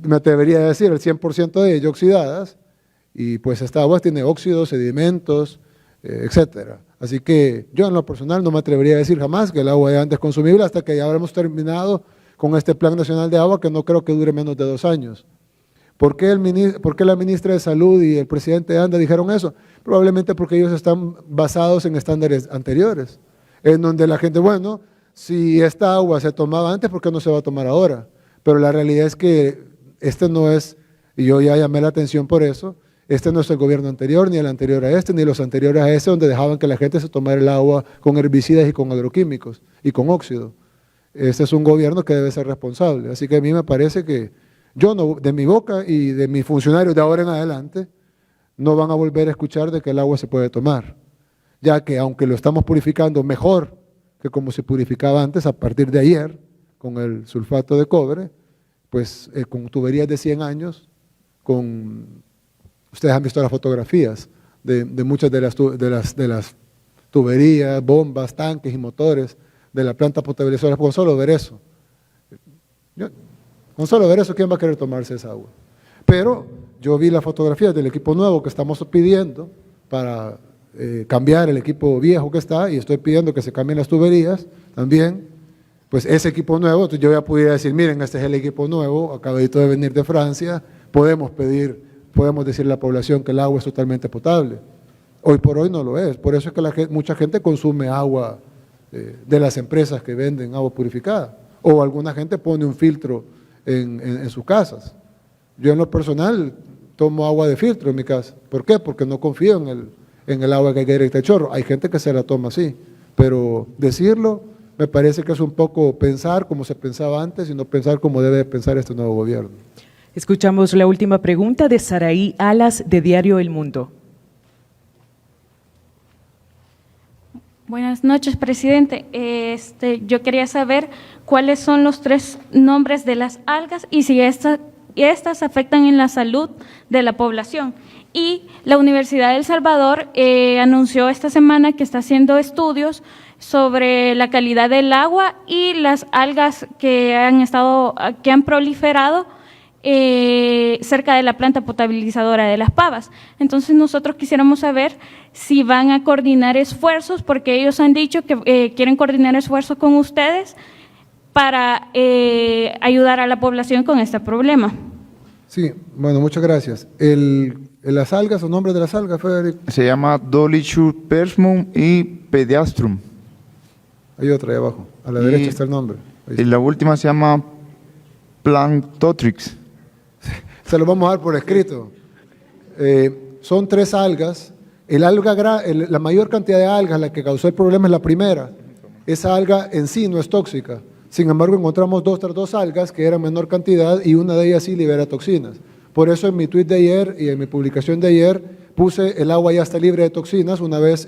me atrevería a decir el 100% de ellas oxidadas, y pues esta agua tiene óxidos, sedimentos, etcétera. Así que yo en lo personal no me atrevería a decir jamás que el agua de ANDA es consumible hasta que ya habremos terminado con este Plan Nacional de Agua, que no creo que dure menos de 2 años. ¿Por qué la ministra de Salud y el presidente de ANDA dijeron eso? Probablemente porque ellos están basados en estándares anteriores, en donde la gente, bueno, si esta agua se tomaba antes, ¿por qué no se va a tomar ahora? Pero la realidad es que este no es, y yo ya llamé la atención por eso, este no es el gobierno anterior, ni el anterior a este, ni los anteriores a ese, donde dejaban que la gente se tomara el agua con herbicidas y con agroquímicos y con óxido. Este es un gobierno que debe ser responsable. Así que a mí me parece que yo, no, de mi boca y de mis funcionarios de ahora en adelante, no van a volver a escuchar de que el agua se puede tomar, ya que aunque lo estamos purificando mejor que como se purificaba antes, a partir de ayer, con el sulfato de cobre, pues con tuberías de 100 años, ustedes han visto las fotografías de muchas de las tuberías, bombas, tanques y motores de la planta potabilizadora. Con solo ver eso, ¿quién va a querer tomarse esa agua? Pero yo vi las fotografías del equipo nuevo que estamos pidiendo para cambiar el equipo viejo que está, y estoy pidiendo que se cambien las tuberías también. Pues ese equipo nuevo, entonces yo ya pudiera decir, miren, este es el equipo nuevo, acabadito de venir de Francia, podemos decirle a la población que el agua es totalmente potable. Hoy por hoy no lo es, por eso es que mucha gente consume agua de las empresas que venden agua purificada, o alguna gente pone un filtro en sus casas. Yo en lo personal tomo agua de filtro en mi casa. ¿Por qué? Porque no confío en el agua que cae directa del chorro. Hay gente que se la toma así, pero decirlo me parece que es un poco pensar como se pensaba antes y no pensar como debe pensar este nuevo gobierno. Escuchamos la última pregunta de Saraí Alas, de Diario El Mundo. Buenas noches, presidente. Yo quería saber cuáles son los 3 nombres de las algas y si estas afectan en la salud de la población. Y la Universidad de El Salvador anunció esta semana que está haciendo estudios sobre la calidad del agua y las algas que han proliferado cerca de la planta potabilizadora de Las Pavas. Entonces nosotros quisiéramos saber si van a coordinar esfuerzos, porque ellos han dicho que quieren coordinar esfuerzos con ustedes para ayudar a la población con este problema. Sí, bueno, muchas gracias. Las algas, ¿los nombres de las algas, Federico? Se llama Dolichur persmum y Pediastrum. Hay otra ahí abajo, a la derecha está el nombre. Y la última se llama Planctotrix. Se lo vamos a dar por escrito. Son 3 algas. La mayor cantidad de algas, la que causó el problema es la primera. Esa alga en sí no es tóxica. Sin embargo, encontramos otras 2 algas que eran menor cantidad y una de ellas sí libera toxinas. Por eso en mi tuit de ayer y en mi publicación de ayer puse el agua ya está libre de toxinas una vez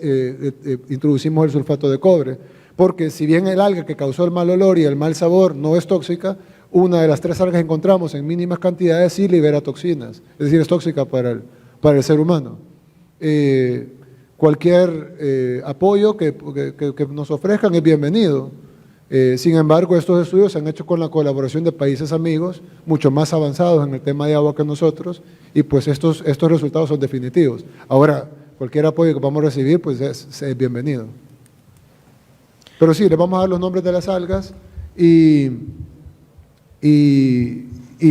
introducimos el sulfato de cobre. Porque si bien el alga que causó el mal olor y el mal sabor no es tóxica, una de las 3 algas que encontramos en mínimas cantidades sí libera toxinas, es decir, es tóxica para el ser humano. Cualquier apoyo que nos ofrezcan es bienvenido. Sin embargo, estos estudios se han hecho con la colaboración de países amigos, mucho más avanzados en el tema de agua que nosotros, y pues estos resultados son definitivos. Ahora, cualquier apoyo que vamos a recibir, pues es bienvenido. Pero sí, les vamos a dar los nombres de las algas y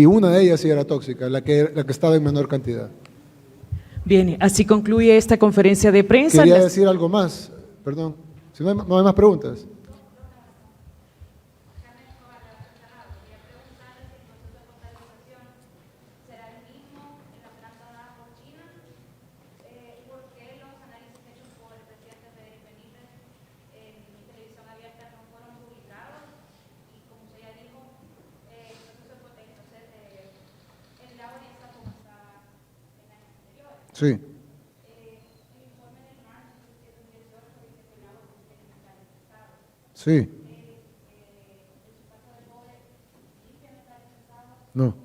una de ellas sí era tóxica, la que estaba en menor cantidad. Bien, así concluye esta conferencia de prensa. Quería decir algo más, perdón, si no hay más preguntas. Sí. Sí. No.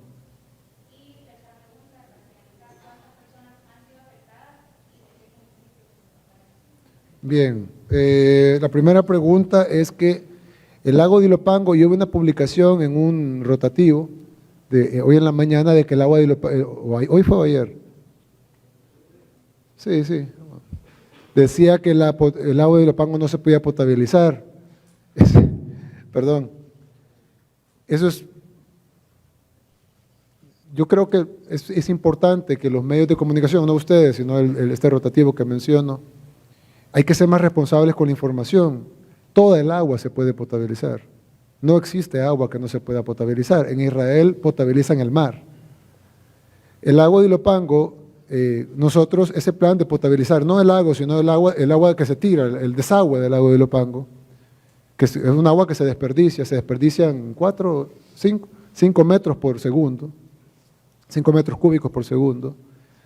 Bien, la primera pregunta es que el lago de Ilopango, yo vi una publicación en un rotativo de hoy en la mañana de que el agua de Ilopango, hoy fue o ayer. Sí, sí. Decía que el agua de Ilopango no se podía potabilizar. Perdón. Eso es, yo creo que es importante que los medios de comunicación, no ustedes, sino este rotativo que menciono, hay que ser más responsables con la información. Toda el agua se puede potabilizar. No existe agua que no se pueda potabilizar. En Israel potabilizan el mar. El agua de Ilopango, nosotros, ese plan de potabilizar, no el lago, sino el agua que se tira, el desagüe del lago de Ilopango, que es un agua que se desperdician 5 metros por segundo, 5 metros cúbicos por segundo.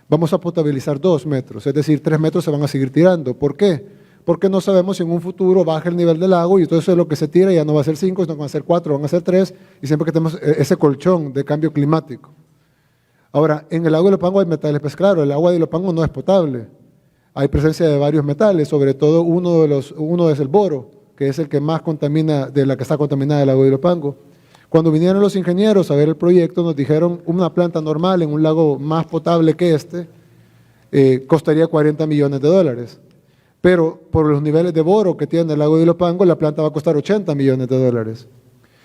Vamos a potabilizar 2 metros, es decir, 3 metros se van a seguir tirando. ¿Por qué? Porque no sabemos si en un futuro baja el nivel del lago y entonces lo que se tira ya no va a ser 5, sino que van a ser 4, van a ser 3, y siempre que tenemos ese colchón de cambio climático. Ahora, en el lago de Ilopango hay metales, pues claro, el agua de Ilopango no es potable. Hay presencia de varios metales, sobre todo uno es el boro, que es el que más contamina, de la que está contaminada el lago de Ilopango. Cuando vinieron los ingenieros a ver el proyecto, nos dijeron una planta normal en un lago más potable que este costaría $40 millones. Pero por los niveles de boro que tiene el lago de Ilopango, la planta va a costar $80 millones.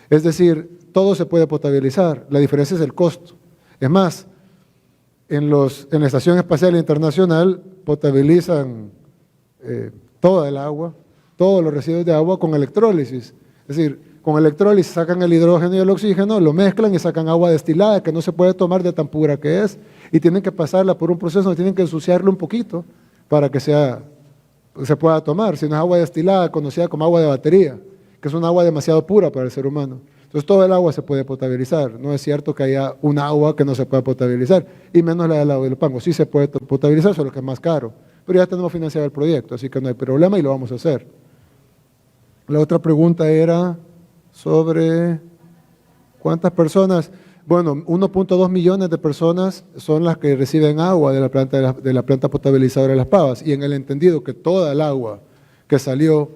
Es decir, todo se puede potabilizar, la diferencia es el costo. Es más, en la Estación Espacial Internacional potabilizan toda el agua, todos los residuos de agua con electrólisis. Es decir, con electrólisis sacan el hidrógeno y el oxígeno, lo mezclan y sacan agua destilada que no se puede tomar de tan pura que es, y tienen que pasarla por un proceso donde tienen que ensuciarla un poquito para que se pueda tomar. Si no es agua destilada, conocida como agua de batería, que es un agua demasiado pura para el ser humano. Entonces todo el agua se puede potabilizar. No es cierto que haya un agua que no se pueda potabilizar, y menos la del lago de Ilopango. Sí se puede potabilizar, solo que es más caro. Pero ya tenemos financiado el proyecto, así que no hay problema y lo vamos a hacer. La otra pregunta era sobre cuántas personas. Bueno, 1.2 millones de personas son las que reciben agua de la planta potabilizadora de Las Pavas, y en el entendido que toda el agua que salió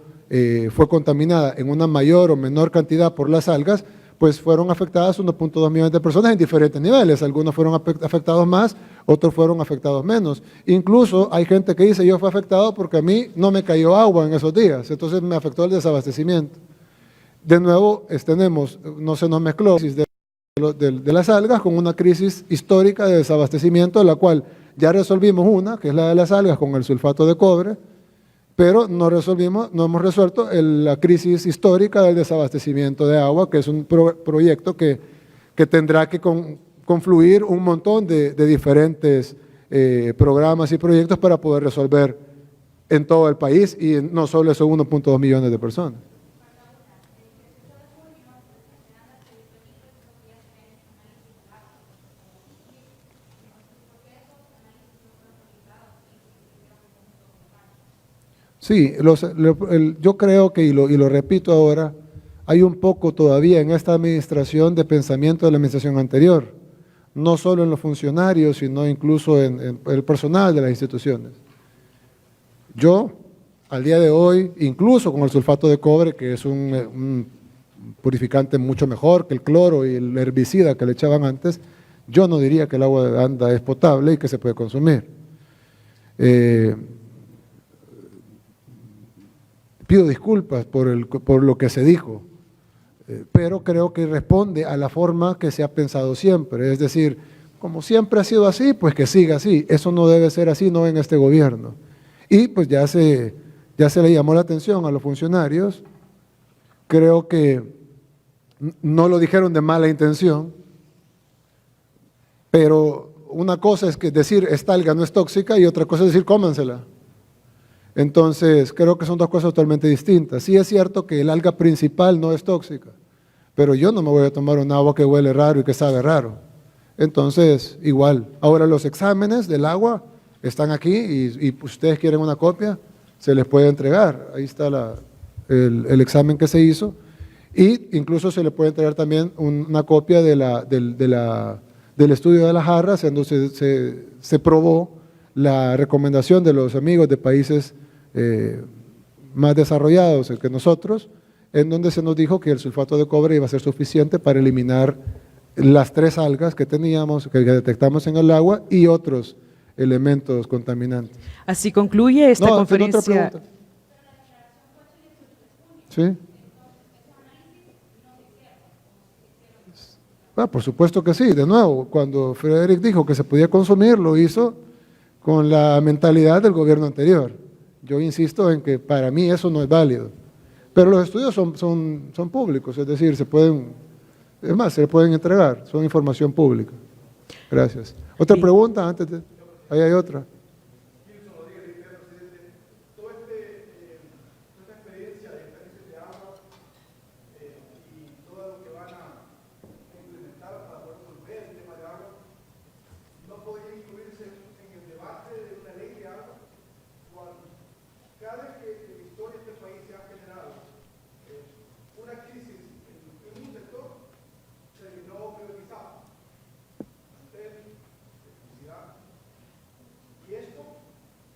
fue contaminada en una mayor o menor cantidad por las algas, pues fueron afectadas 1.2 millones de personas en diferentes niveles. Algunos fueron afectados más, otros fueron afectados menos. Incluso hay gente que dice, yo fui afectado porque a mí no me cayó agua en esos días, entonces me afectó el desabastecimiento. De nuevo, no se nos mezcló de las algas con una crisis histórica de desabastecimiento, de la cual ya resolvimos una, que es la de las algas con el sulfato de cobre, pero no hemos resuelto la crisis histórica del desabastecimiento de agua, que es un proyecto que tendrá que confluir un montón de diferentes programas y proyectos para poder resolver en todo el país, y no solo esos 1.2 millones de personas. Sí, yo creo que, y lo repito ahora, hay un poco todavía en esta administración de pensamiento de la administración anterior, no solo en los funcionarios, sino incluso en el personal de las instituciones. Yo, al día de hoy, incluso con el sulfato de cobre, que es un purificante mucho mejor que el cloro y el herbicida que le echaban antes, yo no diría que el agua de Anda es potable y que se puede consumir. pido disculpas por lo que se dijo, pero creo que responde a la forma que se ha pensado siempre, es decir, como siempre ha sido así, pues que siga así. Eso no debe ser así, no en este gobierno. Y pues ya se le llamó la atención a los funcionarios. Creo que no lo dijeron de mala intención, pero una cosa es que decir esta alga no es tóxica y otra cosa es decir cómansela. Entonces, creo que son dos cosas totalmente distintas. Sí es cierto que el alga principal no es tóxica, pero yo no me voy a tomar un agua que huele raro y que sabe raro. Entonces, igual. Ahora los exámenes del agua están aquí y ustedes quieren una copia, se les puede entregar. Ahí está el examen que se hizo y incluso se le puede entregar también una copia del estudio de las jarras, en donde se probó la recomendación de los amigos de países más desarrollados que nosotros, en donde se nos dijo que el sulfato de cobre iba a ser suficiente para eliminar las 3 algas que teníamos, que detectamos en el agua y otros elementos contaminantes. Así concluye esta No, conferencia. otra pregunta. ¿Sí? Por supuesto que sí. De nuevo, cuando Frederick dijo que se podía consumir, lo hizo con la mentalidad del gobierno anterior. Yo insisto en que para mí eso no es válido. Pero los estudios son públicos, es decir, se pueden entregar, son información pública. Gracias. ¿Otra pregunta? Ahí hay otra.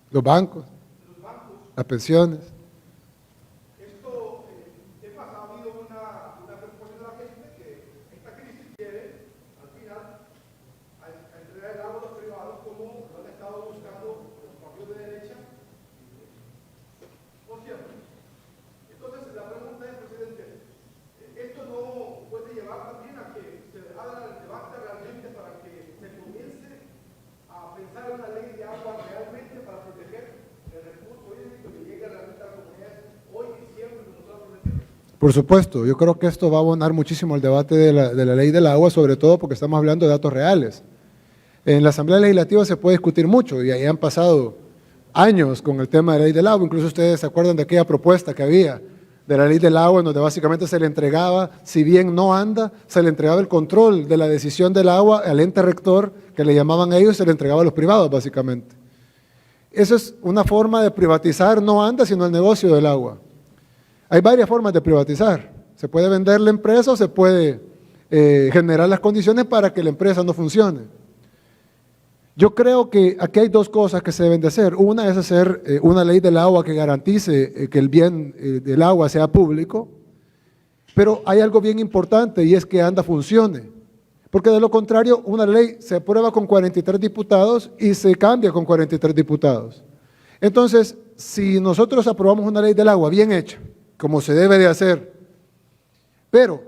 Los bancos, las pensiones. Por supuesto, yo creo que esto va a abonar muchísimo al debate de la ley del agua, sobre todo porque estamos hablando de datos reales. En la Asamblea Legislativa se puede discutir mucho y ahí han pasado años con el tema de la ley del agua. Incluso ustedes se acuerdan de aquella propuesta que había de la ley del agua, en donde básicamente se le entregaba, si bien no anda, se le entregaba el control de la decisión del agua al ente rector, que le llamaban ellos, se le entregaba a los privados básicamente. Eso es una forma de privatizar, no anda, sino el negocio del agua. Hay varias formas de privatizar. Se puede vender la empresa o se puede generar las condiciones para que la empresa no funcione. Yo creo que aquí hay 2 cosas que se deben de hacer. Una es hacer una ley del agua que garantice que el bien del agua sea público, pero hay algo bien importante y es que ANDA funcione. Porque de lo contrario, una ley se aprueba con 43 diputados y se cambia con 43 diputados. Entonces, si nosotros aprobamos una ley del agua bien hecha, como se debe de hacer, pero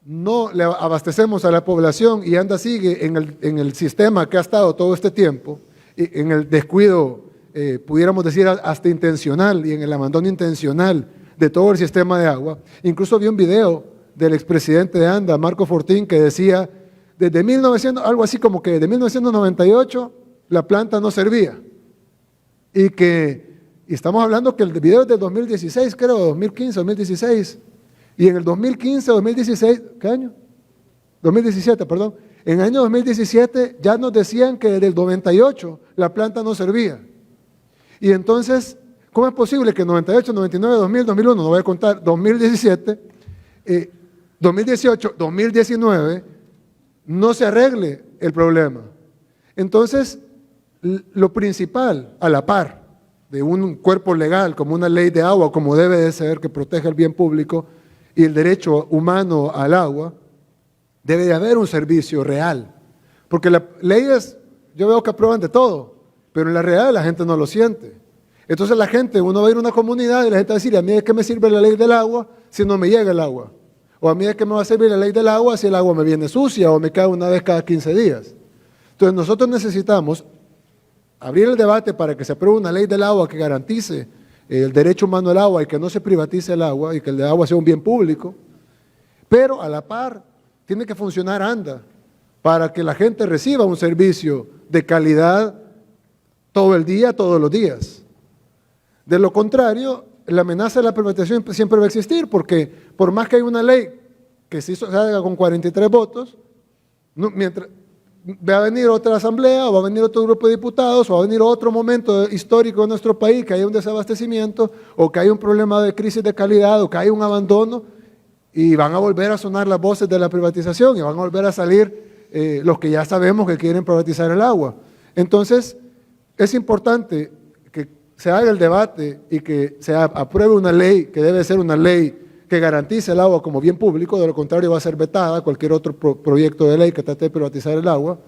no le abastecemos a la población y ANDA sigue en el sistema que ha estado todo este tiempo, en el descuido, pudiéramos decir hasta intencional y en el abandono intencional de todo el sistema de agua. Incluso vi un video del expresidente de ANDA, Marco Fortín, que decía, algo así como que desde 1998 la planta no servía y estamos hablando que el video es del 2016, creo, 2015, 2016. Y en el 2015, 2016, ¿qué año? 2017, perdón. En el año 2017 ya nos decían que desde el 98 la planta no servía. Y entonces, ¿cómo es posible que 98, 99, 2000, 2001, no voy a contar, 2017, 2018, 2019, no se arregle el problema? Entonces, lo principal, a la par de un cuerpo legal como una ley de agua, como debe de ser, que proteja el bien público y el derecho humano al agua, debe de haber un servicio real. Porque las leyes, yo veo que aprueban de todo, pero en la realidad la gente no lo siente. Entonces la gente, uno va a ir a una comunidad y la gente va a decir, ¿a mí de qué me sirve la ley del agua si no me llega el agua? O a mí de qué me va a servir la ley del agua si el agua me viene sucia o me cae una vez cada 15 días. Entonces nosotros necesitamos abrir el debate para que se apruebe una ley del agua que garantice el derecho humano al agua y que no se privatice el agua y que el agua sea un bien público, pero a la par tiene que funcionar ANDA para que la gente reciba un servicio de calidad todo el día, todos los días. De lo contrario, la amenaza de la privatización siempre va a existir, porque por más que haya una ley que se haga con 43 votos, mientras va a venir otra asamblea, o va a venir otro grupo de diputados, o va a venir otro momento histórico de nuestro país, que haya un desabastecimiento, o que haya un problema de crisis de calidad, o que haya un abandono, y van a volver a sonar las voces de la privatización, y van a volver a salir los que ya sabemos que quieren privatizar el agua. Entonces, es importante que se haga el debate y que se apruebe una ley, que debe ser una ley que garantice el agua como bien público, de lo contrario va a ser vetada cualquier otro proyecto de ley que trate de privatizar el agua,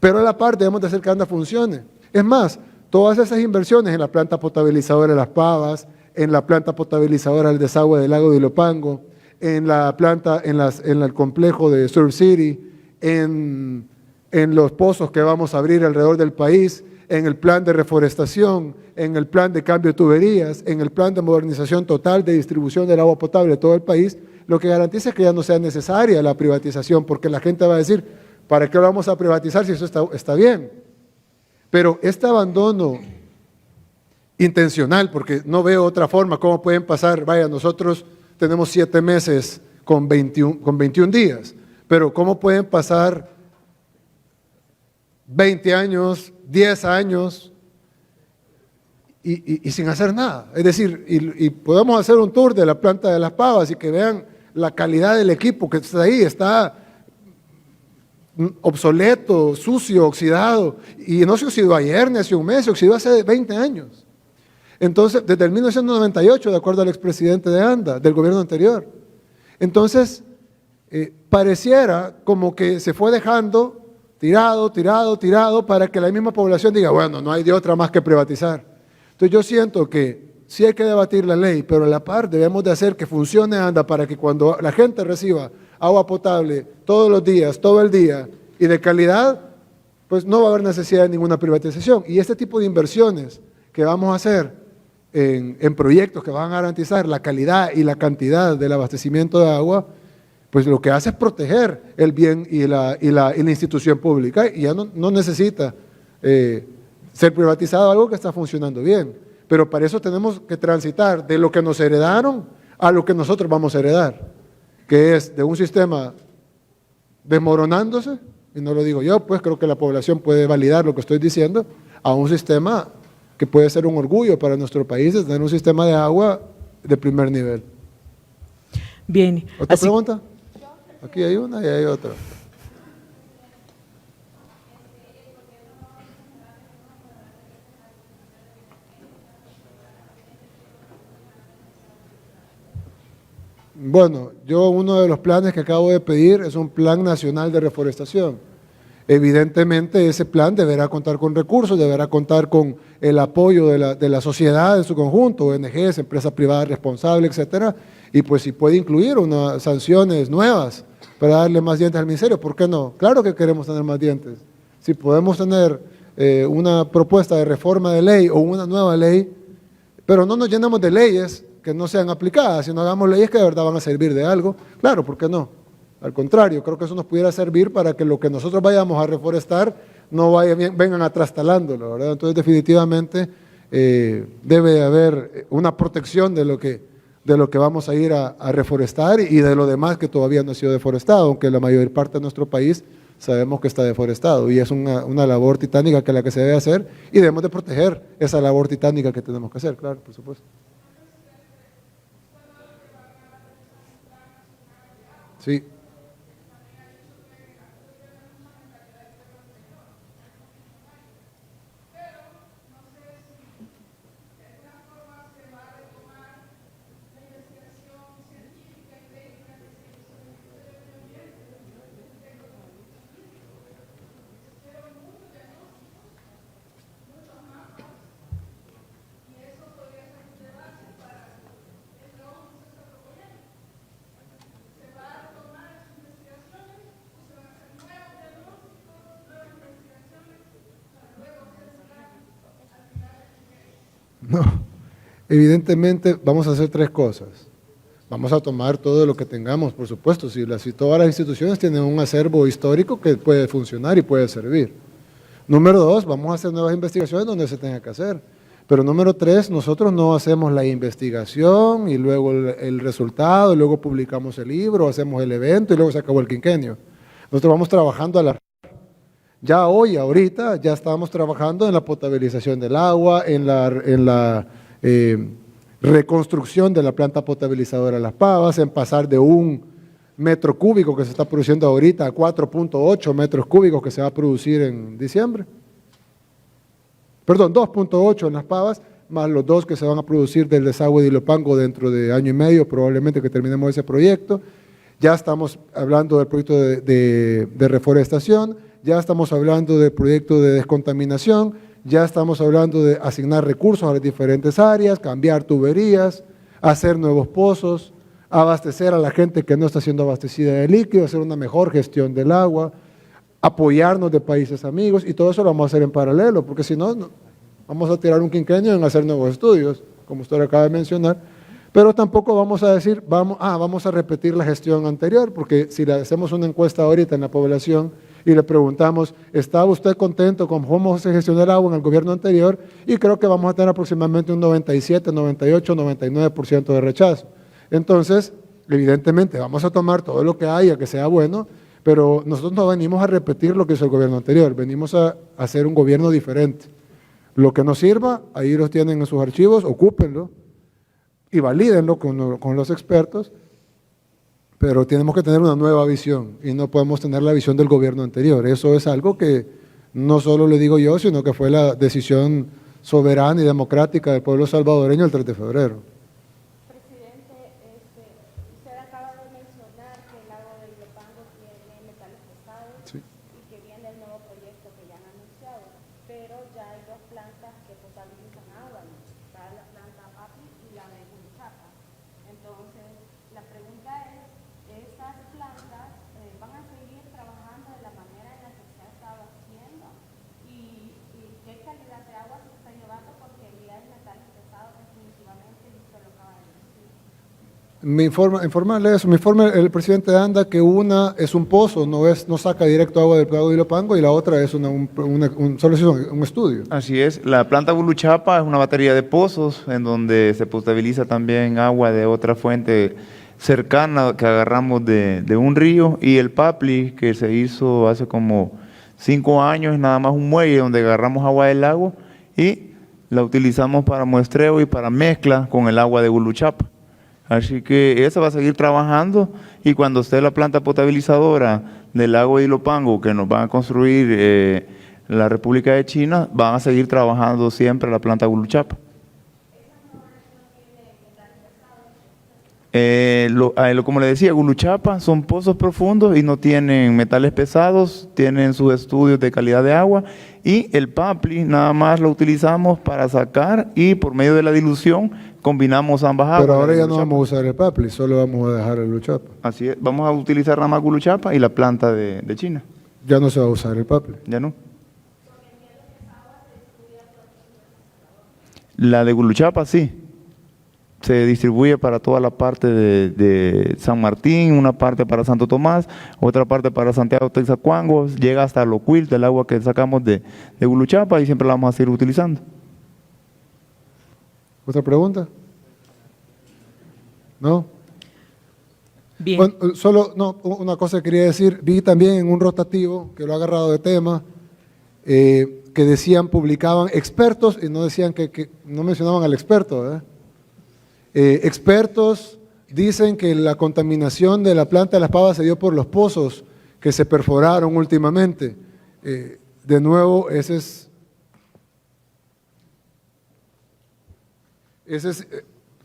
pero a la par debemos de hacer que ANDA funcione. Es más, todas esas inversiones en la planta potabilizadora de Las Pavas, en la planta potabilizadora del desagüe del lago de Ilopango, en la planta, en el complejo de Surf City, en los pozos que vamos a abrir alrededor del país, en el plan de reforestación, en el plan de cambio de tuberías, en el plan de modernización total de distribución del agua potable de todo el país, lo que garantiza es que ya no sea necesaria la privatización, porque la gente va a decir, ¿para qué lo vamos a privatizar si eso está bien? Pero este abandono intencional, porque no veo otra forma, cómo pueden pasar, vaya, nosotros tenemos 7 meses con 21 días, pero ¿cómo pueden pasar 20 años, 10 años y sin hacer nada? Es decir, y podemos hacer un tour de la planta de Las Pavas y que vean la calidad del equipo que está ahí, está obsoleto, sucio, oxidado, y no se oxidó ayer ni hace un mes, se oxidó hace 20 años. Entonces, desde el 1998, de acuerdo al expresidente de ANDA, del gobierno anterior. Entonces, pareciera como que se fue dejando tirado, para que la misma población diga, bueno, no hay de otra más que privatizar. Entonces yo siento que sí hay que debatir la ley, pero a la par debemos de hacer que funcione ANDA para que cuando la gente reciba agua potable todos los días, todo el día, y de calidad, pues no va a haber necesidad de ninguna privatización. Y este tipo de inversiones que vamos a hacer en proyectos que van a garantizar la calidad y la cantidad del abastecimiento de agua, pues lo que hace es proteger el bien y la institución pública, y ya no necesita ser privatizado algo que está funcionando bien. Pero para eso tenemos que transitar de lo que nos heredaron a lo que nosotros vamos a heredar, que es de un sistema desmoronándose, y no lo digo yo, pues creo que la población puede validar lo que estoy diciendo, a un sistema que puede ser un orgullo para nuestro país, de tener un sistema de agua de primer nivel. Bien. ¿Otra pregunta? Aquí hay una y hay otra. Bueno, uno de los planes que acabo de pedir es un plan nacional de reforestación. Evidentemente ese plan deberá contar con recursos, deberá contar con el apoyo de la sociedad en su conjunto, ONGs, empresas privadas responsables, etcétera, y pues si puede incluir unas sanciones nuevas para darle más dientes al ministerio, ¿por qué no? Claro que queremos tener más dientes. Si podemos tener una propuesta de reforma de ley o una nueva ley, pero no nos llenamos de leyes que no sean aplicadas, sino hagamos leyes que de verdad van a servir de algo, claro, ¿por qué no? Al contrario, creo que eso nos pudiera servir para que lo que nosotros vayamos a reforestar no vengan atrastalándolo, ¿verdad? Entonces definitivamente debe haber una protección de lo que vamos a ir a reforestar y de lo demás que todavía no ha sido deforestado, aunque la mayor parte de nuestro país sabemos que está deforestado, y es una labor titánica que se debe hacer, y debemos de proteger esa labor titánica que tenemos que hacer, claro, por supuesto. Sí. No. Evidentemente vamos a hacer tres cosas. Vamos a tomar todo lo que tengamos, por supuesto. Si todas las instituciones tienen un acervo histórico que puede funcionar y puede servir. Número dos, vamos a hacer nuevas investigaciones donde se tenga que hacer. Pero número tres, nosotros no hacemos la investigación y luego el resultado, y luego publicamos el libro, hacemos el evento y luego se acabó el quinquenio. Nosotros vamos trabajando a la... Ya hoy, ahorita, ya estamos trabajando en la potabilización del agua, en la reconstrucción de la planta potabilizadora de Las Pavas, en pasar de 1 metro cúbico que se está produciendo ahorita a 4.8 metros cúbicos que se va a producir en diciembre. Perdón, 2.8 en Las Pavas, más los 2 que se van a producir del desagüe de Ilopango dentro de año y medio, probablemente que terminemos ese proyecto. Ya estamos hablando del proyecto de reforestación, ya estamos hablando del proyecto de descontaminación, ya estamos hablando de asignar recursos a las diferentes áreas, cambiar tuberías, hacer nuevos pozos, abastecer a la gente que no está siendo abastecida de líquido, hacer una mejor gestión del agua, apoyarnos de países amigos, y todo eso lo vamos a hacer en paralelo, porque si no, vamos a tirar un quinquenio en hacer nuevos estudios, como usted acaba de mencionar, pero tampoco vamos a decir, vamos a repetir la gestión anterior, porque si le hacemos una encuesta ahorita en la población y le preguntamos, ¿estaba usted contento con cómo se gestionó el agua en el gobierno anterior? Y creo que vamos a tener aproximadamente un 97, 98, 99% de rechazo. Entonces, evidentemente, vamos a tomar todo lo que haya que sea bueno, pero nosotros no venimos a repetir lo que hizo el gobierno anterior, venimos a hacer un gobierno diferente. Lo que nos sirva, ahí los tienen en sus archivos, ocúpenlo y valídenlo con los expertos, pero tenemos que tener una nueva visión y no podemos tener la visión del gobierno anterior. Eso es algo que no solo le digo yo, sino que fue la decisión soberana y democrática del pueblo salvadoreño el 3 de febrero. Presidente, usted acaba de mencionar que el lago de Ilopango tiene metales pesados Sí. y que viene el nuevo proyecto que ya han anunciado, pero ya hay 2 plantas que potabilizan agua, ¿no? Está la planta Papi y la de Guluchapa. Entonces, la pregunta es, ¿esas plantas van a seguir trabajando de la manera en la que se ha estado haciendo? ¿Y qué calidad de agua se está llevando? Porque ya hay metales pesados definitivamente, y usted lo acaba de decir. Informarle eso, me informa el presidente ANDA que una es un pozo, no saca directo agua del lago de Ilopango, y la otra es solo es un estudio. Así es, la planta Guluchapa es una batería de pozos en donde se potabiliza también agua de otra fuente cercana que agarramos de un río, y el Papli que se hizo hace como 5 años, es nada más un muelle donde agarramos agua del lago y la utilizamos para muestreo y para mezcla con el agua de Guluchapa. Así que esa va a seguir trabajando, y cuando esté la planta potabilizadora del lago de Ilopango que nos van a construir la República de China, van a seguir trabajando siempre la planta Guluchapa. Como le decía, Guluchapa son pozos profundos y no tienen metales pesados, tienen sus estudios de calidad de agua, y el Papli nada más lo utilizamos para sacar, y por medio de la dilución combinamos ambas aguas. Pero ahora ya no Guluchapa. vamos a usar el Papli, solo vamos a dejar el Guluchapa. Así es, vamos a utilizar nada más Guluchapa y la planta de China, Ya no se va a usar el Papli. ya no. La de Guluchapa sí, se distribuye para toda la parte de San Martín, una parte para Santo Tomás, otra parte para Santiago Texacuango, llega hasta Locuil, del agua que sacamos de Guluchapa, y siempre la vamos a seguir utilizando. ¿Otra pregunta? ¿No? Bien. Bueno, una cosa que quería decir, vi también en un rotativo, que lo ha agarrado de tema, que decían, publicaban expertos, y no decían que no mencionaban al experto, ¿verdad? Expertos dicen que la contaminación de la planta de Las Pavas se dio por los pozos que se perforaron últimamente. De nuevo, ese es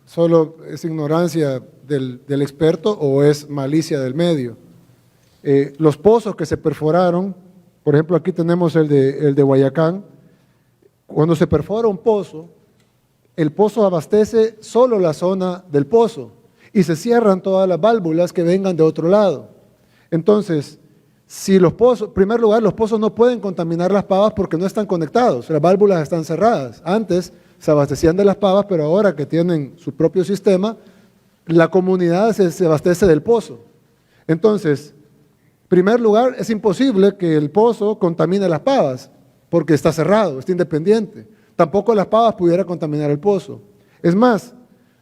solo es ignorancia del experto o es malicia del medio. Los pozos que se perforaron, por ejemplo, aquí tenemos el de Guayacán. Cuando se perfora un pozo, el pozo abastece solo la zona del pozo y se cierran todas las válvulas que vengan de otro lado. Entonces, si los pozos, en primer lugar, los pozos no pueden contaminar Las Pavas porque no están conectados, las válvulas están cerradas. Antes, se abastecían de las pavas, pero ahora que tienen su propio sistema, la comunidad se abastece del pozo. Entonces, en primer lugar, es imposible que el pozo contamine las pavas, porque está cerrado, está independiente. Tampoco las pavas pudieran contaminar el pozo. Es más,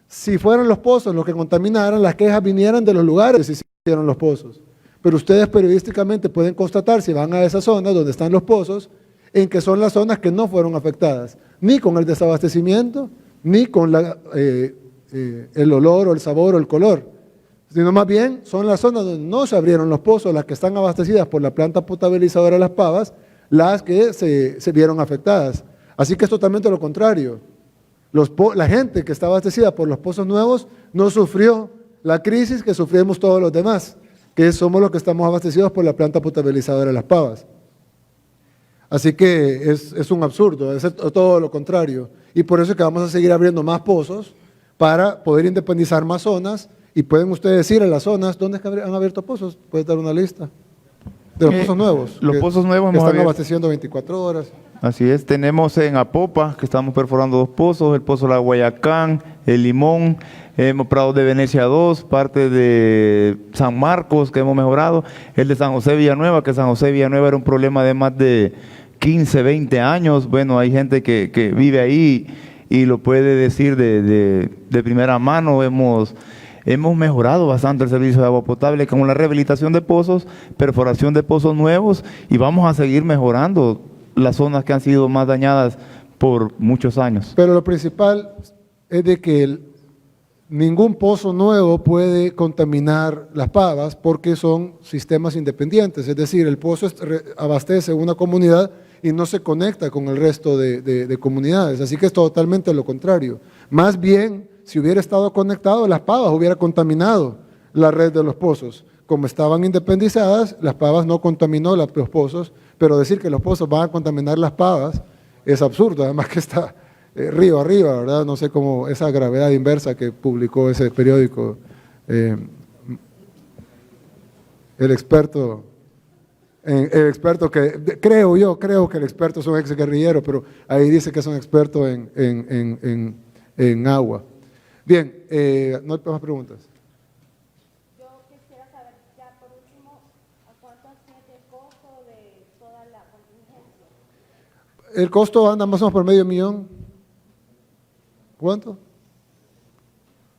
si fueran los pozos los que contaminaran, las quejas vinieran de los lugares que se hicieron los pozos. Pero ustedes periodísticamente pueden constatar, si van a esa zona donde están los pozos, en que son las zonas que no fueron afectadas, ni con el desabastecimiento, ni con el olor o el sabor o el color, sino más bien son las zonas donde no se abrieron los pozos, las que están abastecidas por la planta potabilizadora de Las Pavas, las que se vieron afectadas. Así que es totalmente lo contrario. La gente que está abastecida por los pozos nuevos no sufrió la crisis que sufrimos todos los demás, que somos los que estamos abastecidos por la planta potabilizadora de Las Pavas. Así que es un absurdo, es todo lo contrario. Y por eso es que vamos a seguir abriendo más pozos para poder independizar más zonas. Y pueden ustedes decir a las zonas, ¿dónde es que han abierto pozos? Puedes dar una lista de los pozos nuevos. Los pozos nuevos que hemos están abierto. abasteciendo 24 horas. Así es, tenemos en Apopa, que estamos perforando 2 pozos, el pozo de la Guayacán, el Limón, hemos Prado de Venecia 2, parte de San Marcos, que hemos mejorado, el de San José Villanueva, que San José Villanueva era un problema de más de 15, 20 años, bueno, hay gente que vive ahí y lo puede decir de primera mano, hemos mejorado bastante el servicio de agua potable con la rehabilitación de pozos, perforación de pozos nuevos y vamos a seguir mejorando las zonas que han sido más dañadas por muchos años. Pero lo principal es de que ningún pozo nuevo puede contaminar Las Pavas porque son sistemas independientes, es decir, el pozo abastece una comunidad y no se conecta con el resto de comunidades, así que es totalmente lo contrario. Más bien, si hubiera estado conectado, Las Pavas hubiera contaminado la red de los pozos. Como estaban independizadas, Las Pavas no contaminó los pozos, pero decir que los pozos van a contaminar Las Pavas es absurdo, además que está río arriba, ¿verdad? No sé cómo esa gravedad inversa que publicó ese periódico, el experto que, creo que el experto es un ex guerrillero, pero ahí dice que es un experto en agua. Bien, no hay más preguntas. Yo quisiera saber, ya por último, ¿a cuánto asciende el costo de toda la contingencia? El costo anda más o menos por $500,000. ¿Cuánto?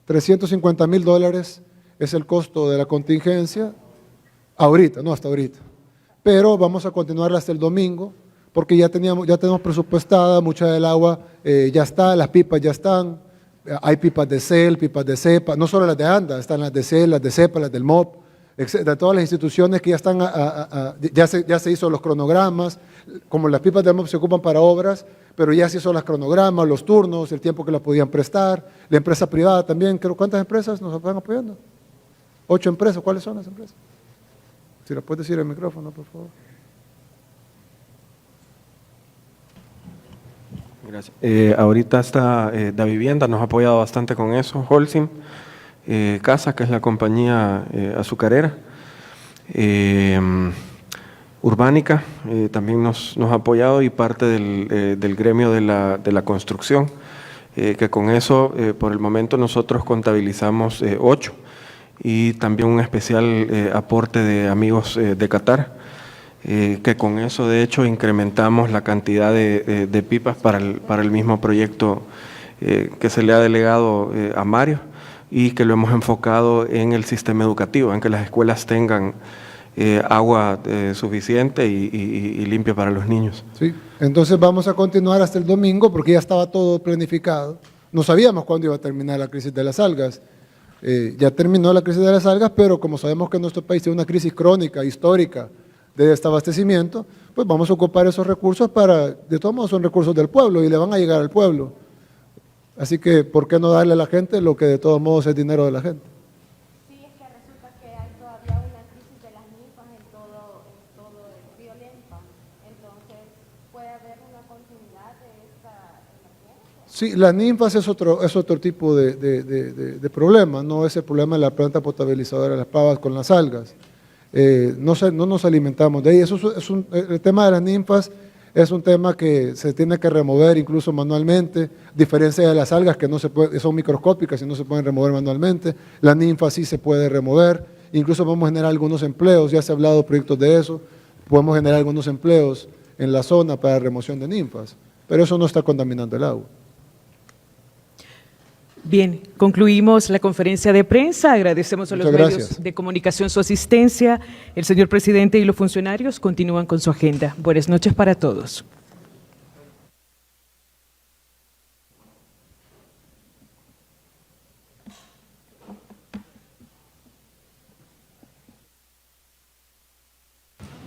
$350,000 es el costo de la contingencia, ahorita, no hasta ahorita. Pero vamos a continuarla hasta el domingo, porque ya tenemos presupuestada, mucha del agua ya está, las pipas ya están, hay pipas de CEL, pipas de CEPA, no solo las de ANDA, están las de CEL, las de CEPA, las del MOP, de todas las instituciones que ya están, ya se hizo los cronogramas, como las pipas del MOP se ocupan para obras, pero ya se hizo los cronogramas, los turnos, el tiempo que las podían prestar, la empresa privada también, ¿cuántas empresas nos están apoyando? 8 empresas, ¿cuáles son las empresas? Si lo puedes decir en el micrófono, por favor. Gracias. Ahorita está Da Vivienda, nos ha apoyado bastante con eso, Holcim, Casa, que es la compañía azucarera, Urbánica también nos ha apoyado y parte del gremio de la construcción, que con eso por el momento nosotros contabilizamos 8 y también un especial aporte de amigos de Qatar, que con eso de hecho incrementamos la cantidad de pipas para el mismo proyecto que se le ha delegado a Mario y que lo hemos enfocado en el sistema educativo, en que las escuelas tengan agua suficiente y limpia para los niños. Sí, entonces vamos a continuar hasta el domingo porque ya estaba todo planificado. No sabíamos cuándo iba a terminar la crisis de las algas. Ya terminó la crisis de las algas, pero como sabemos que nuestro país tiene una crisis crónica, histórica, de desabastecimiento, pues vamos a ocupar esos recursos de todos modos son recursos del pueblo y le van a llegar al pueblo. Así que, ¿por qué no darle a la gente lo que de todos modos es dinero de la gente? Sí, es que resulta que hay todavía una crisis de las ninfas en todo el río Lempa, entonces puede haber una continuidad de esta emergencia. Sí, las ninfas es otro tipo de problema, no es el problema de la planta potabilizadora de Las Pavas con las algas. No nos alimentamos de ahí. El tema de las ninfas Es un tema que se tiene que remover incluso manualmente, a diferencia de las algas que no se puede, son microscópicas y no se pueden remover manualmente. La ninfa sí se puede remover, incluso podemos generar algunos empleos, ya se ha hablado de proyectos de eso, podemos generar algunos empleos en la zona para remoción de ninfas, pero eso no está contaminando el agua. Bien, concluimos la conferencia de prensa. Agradecemos a los Muchas medios gracias. de comunicación su asistencia. El señor presidente y los funcionarios continúan con su agenda. Buenas noches para todos.